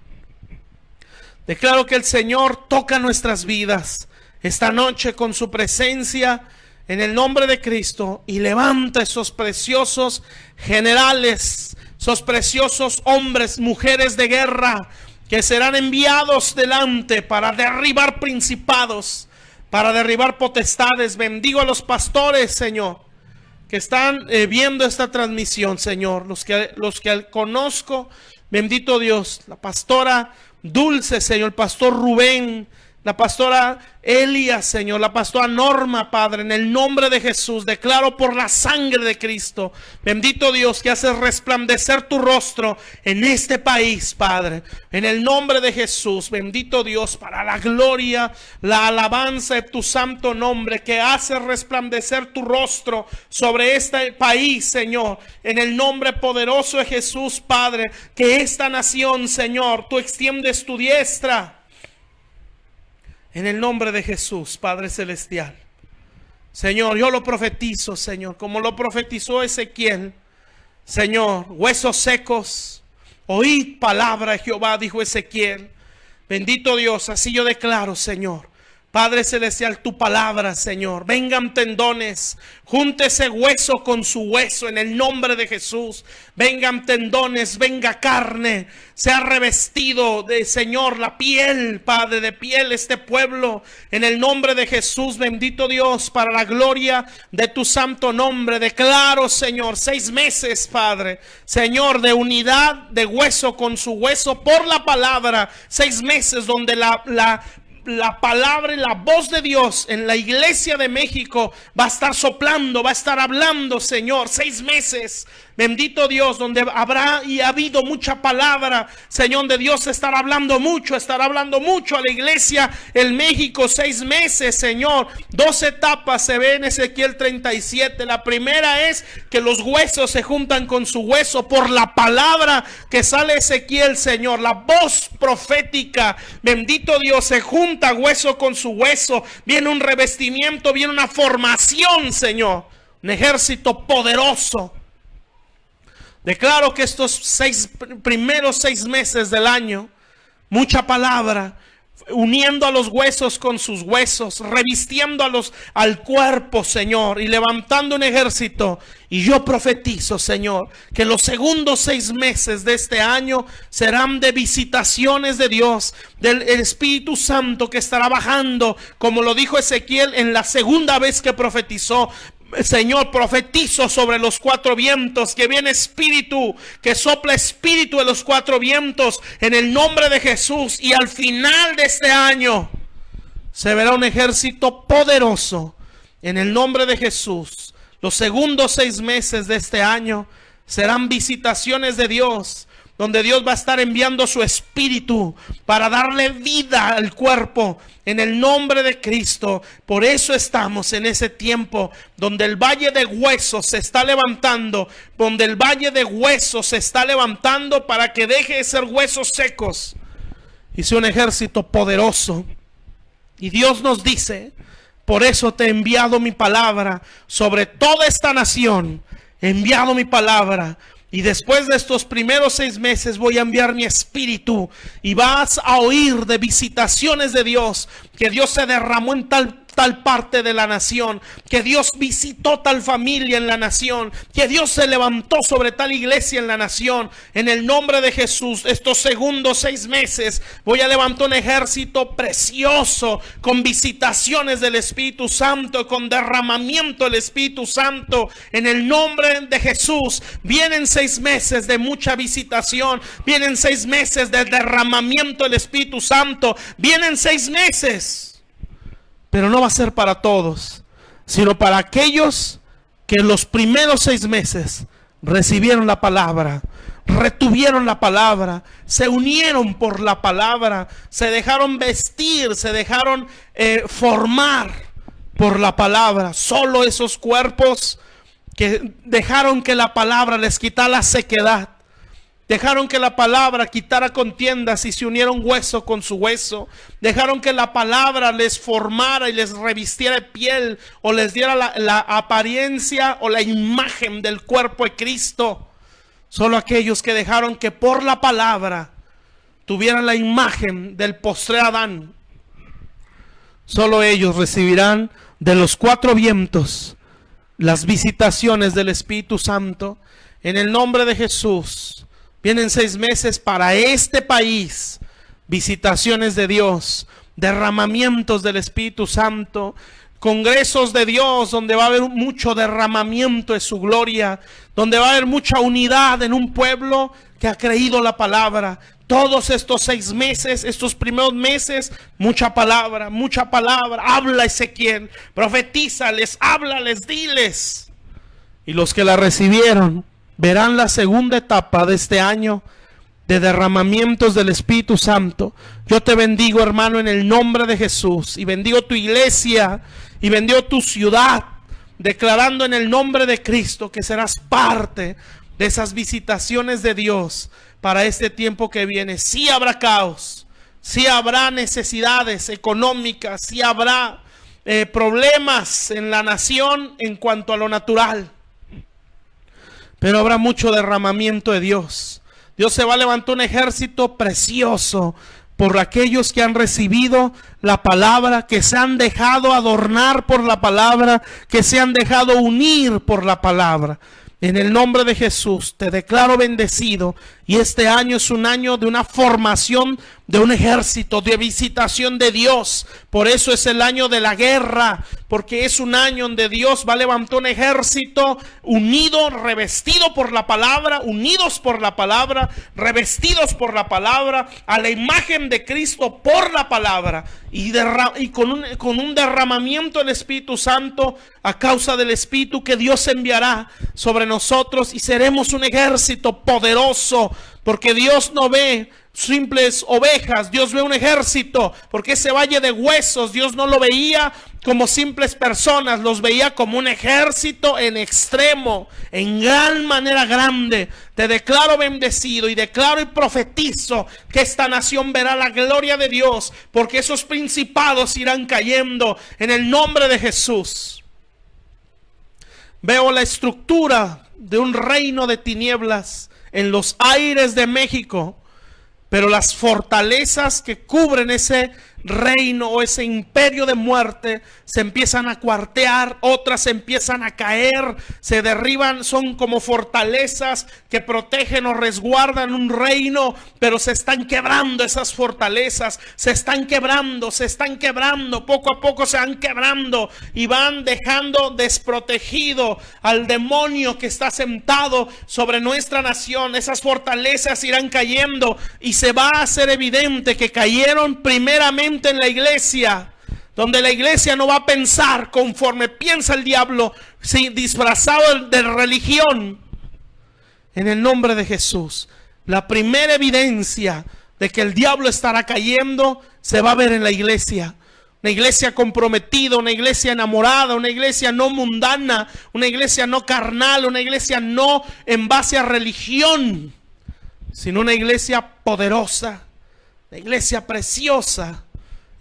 Declaro que el Señor toca nuestras vidas esta noche con su presencia en el nombre de Cristo, y levanta esos preciosos generales, esos preciosos hombres, mujeres de guerra que serán enviados delante para derribar principados, para derribar potestades. Bendigo a los pastores, Señor, que están viendo esta transmisión, Señor, los que conozco. Bendito Dios, la pastora Dulce, Señor, el pastor Rubén, la pastora Elia, Señor, la pastora Norma, Padre, en el nombre de Jesús, declaro por la sangre de Cristo, bendito Dios, que haces resplandecer tu rostro en este país, Padre, en el nombre de Jesús, bendito Dios, para la gloria, la alabanza de tu santo nombre, que haces resplandecer tu rostro sobre este país, Señor, en el nombre poderoso de Jesús, Padre, que esta nación, Señor, tú extiendes tu diestra. En el nombre de Jesús, Padre Celestial. Señor, yo lo profetizo, Señor, como lo profetizó Ezequiel. Señor, huesos secos, oíd palabra de Jehová, dijo Ezequiel. Bendito Dios, así yo declaro, Señor. Padre Celestial, tu palabra, Señor. Vengan tendones, júntese hueso con su hueso en el nombre de Jesús. Vengan tendones, venga carne. Sea revestido de, Señor, la piel, Padre, de piel este pueblo. En el nombre de Jesús, bendito Dios, para la gloria de tu santo nombre. Declaro, Señor, 6 meses, Padre. Señor, de unidad de hueso con su hueso por la palabra. 6 meses donde la palabra y la voz de Dios en la iglesia de México va a estar soplando, va a estar hablando, Señor. 6 meses, bendito Dios, donde habrá y ha habido mucha palabra, Señor, de Dios estará hablando mucho a la iglesia en México. 6 meses, Señor. 2 etapas se ve en Ezequiel 37. La primera es que los huesos se juntan con su hueso por la palabra que sale Ezequiel, Señor. La voz profética, bendito Dios, se junta hueso con su hueso. Viene un revestimiento, viene una formación, Señor. Un ejército poderoso. Declaro que estos primeros 6 meses del año, mucha palabra, uniendo a los huesos con sus huesos, revistiendo al cuerpo, Señor, y levantando un ejército. Y yo profetizo, Señor, que los segundos 6 meses de este año serán de visitaciones de Dios, del Espíritu Santo que estará bajando, como lo dijo Ezequiel en la segunda vez que profetizó. Señor, profetizo sobre los 4 vientos, que viene espíritu, que sopla espíritu de los 4 vientos en el nombre de Jesús. Y al final de este año se verá un ejército poderoso en el nombre de Jesús. Los segundos 6 meses de este año serán visitaciones de Dios, donde Dios va a estar enviando su espíritu para darle vida al cuerpo en el nombre de Cristo. Por eso estamos en ese tiempo donde el valle de huesos se está levantando, donde el valle de huesos se está levantando para que deje de ser huesos secos y sea un ejército poderoso. Y Dios nos dice: por eso te he enviado mi palabra sobre toda esta nación. He enviado mi palabra. Y después de estos primeros 6 meses voy a enviar mi espíritu y vas a oír de visitaciones de Dios, que Dios se derramó en tal parte de la nación, que Dios visitó tal familia en la nación, que Dios se levantó sobre tal iglesia en la nación. En el nombre de Jesús, estos segundos 6 meses voy a levantar un ejército precioso, con visitaciones del Espíritu Santo, con derramamiento del Espíritu Santo. En el nombre de Jesús vienen 6 meses de mucha visitación, vienen 6 meses de derramamiento del Espíritu Santo, vienen 6 meses. Pero no va a ser para todos, sino para aquellos que en los primeros 6 meses recibieron la palabra, retuvieron la palabra, se unieron por la palabra, se dejaron vestir, se dejaron formar por la palabra. Solo esos cuerpos que dejaron que la palabra les quitara la sequedad, dejaron que la palabra quitara contiendas y se unieron hueso con su hueso. Dejaron que la palabra les formara y les revistiera de piel, o les diera la apariencia o la imagen del cuerpo de Cristo. Solo aquellos que dejaron que por la palabra tuvieran la imagen del postrer Adán. Solo ellos recibirán de los 4 vientos las visitaciones del Espíritu Santo. En el nombre de Jesús. Vienen 6 meses para este país, visitaciones de Dios, derramamientos del Espíritu Santo, congresos de Dios donde va a haber mucho derramamiento de su gloria, donde va a haber mucha unidad en un pueblo que ha creído la palabra. Todos estos 6 meses, estos primeros meses, mucha palabra, mucha palabra. Habla, Ezequiel, profetízales, háblales, diles. Y los que la recibieron verán la segunda etapa de este año de derramamientos del Espíritu Santo. Yo te bendigo, hermano, en el nombre de Jesús, y bendigo tu iglesia y bendigo tu ciudad, declarando en el nombre de Cristo que serás parte de esas visitaciones de Dios para este tiempo que viene. Sí habrá caos, sí habrá necesidades económicas, sí habrá problemas en la nación en cuanto a lo natural, pero habrá mucho derramamiento de Dios. Dios se va a levantar un ejército precioso por aquellos que han recibido la palabra, que se han dejado adornar por la palabra, que se han dejado unir por la palabra. En el nombre de Jesús te declaro bendecido, y este año es un año de una formación de un ejército, de visitación de Dios. Por eso es el año de la guerra, porque es un año donde Dios va a levantar un ejército unido, revestido por la palabra, unidos por la palabra, revestidos por la palabra, a la imagen de Cristo por la palabra, y con un derramamiento del Espíritu Santo a causa del Espíritu que Dios enviará sobre nosotros, y seremos un ejército poderoso, porque Dios no ve simples ovejas, Dios ve un ejército, porque ese valle de huesos Dios no lo veía como simples personas, los veía como un ejército en extremo, en gran manera grande. Te declaro bendecido y declaro y profetizo que esta nación verá la gloria de Dios, porque esos principados irán cayendo en el nombre de Jesús. Veo la estructura de un reino de tinieblas en los aires de México, pero las fortalezas que cubren ese reino o ese imperio de muerte se empiezan a cuartear, otras empiezan a caer, se derriban, son como fortalezas que protegen o resguardan un reino, pero se están quebrando esas fortalezas, se están quebrando, poco a poco se van quebrando y van dejando desprotegido al demonio que está sentado sobre nuestra nación. Esas fortalezas irán cayendo y se va a hacer evidente que cayeron primeramente en la iglesia, donde la iglesia no va a pensar conforme piensa el diablo, disfrazado de religión. En el nombre de Jesús, la primera evidencia de que el diablo estará cayendo se va a ver en la iglesia. Una iglesia comprometida, una iglesia enamorada, una iglesia no mundana, una iglesia no carnal, una iglesia no en base a religión, sino una iglesia poderosa, una iglesia preciosa,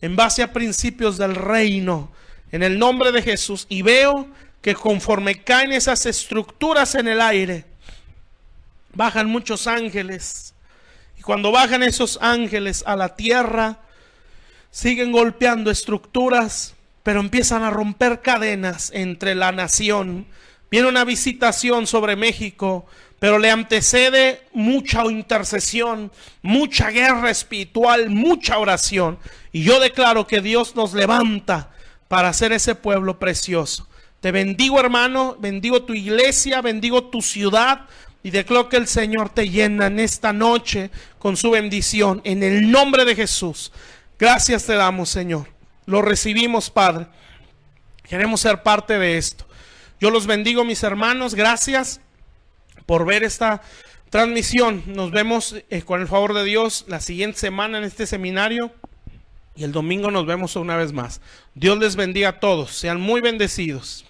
en base a principios del reino, en el nombre de Jesús. Y veo que conforme caen esas estructuras en el aire, bajan muchos ángeles. Y cuando bajan esos ángeles a la tierra, siguen golpeando estructuras, pero empiezan a romper cadenas entre la nación. Viene una visitación sobre México, pero le antecede mucha intercesión, mucha guerra espiritual, mucha oración. Y yo declaro que Dios nos levanta para hacer ese pueblo precioso. Te bendigo, hermano, bendigo tu iglesia, bendigo tu ciudad, y declaro que el Señor te llena en esta noche con su bendición. En el nombre de Jesús, gracias te damos, Señor. Lo recibimos, Padre. Queremos ser parte de esto. Yo los bendigo, mis hermanos. Gracias por ver esta transmisión. Nos vemos con el favor de Dios la siguiente semana en este seminario, y el domingo nos vemos una vez más. Dios les bendiga a todos. Sean muy bendecidos.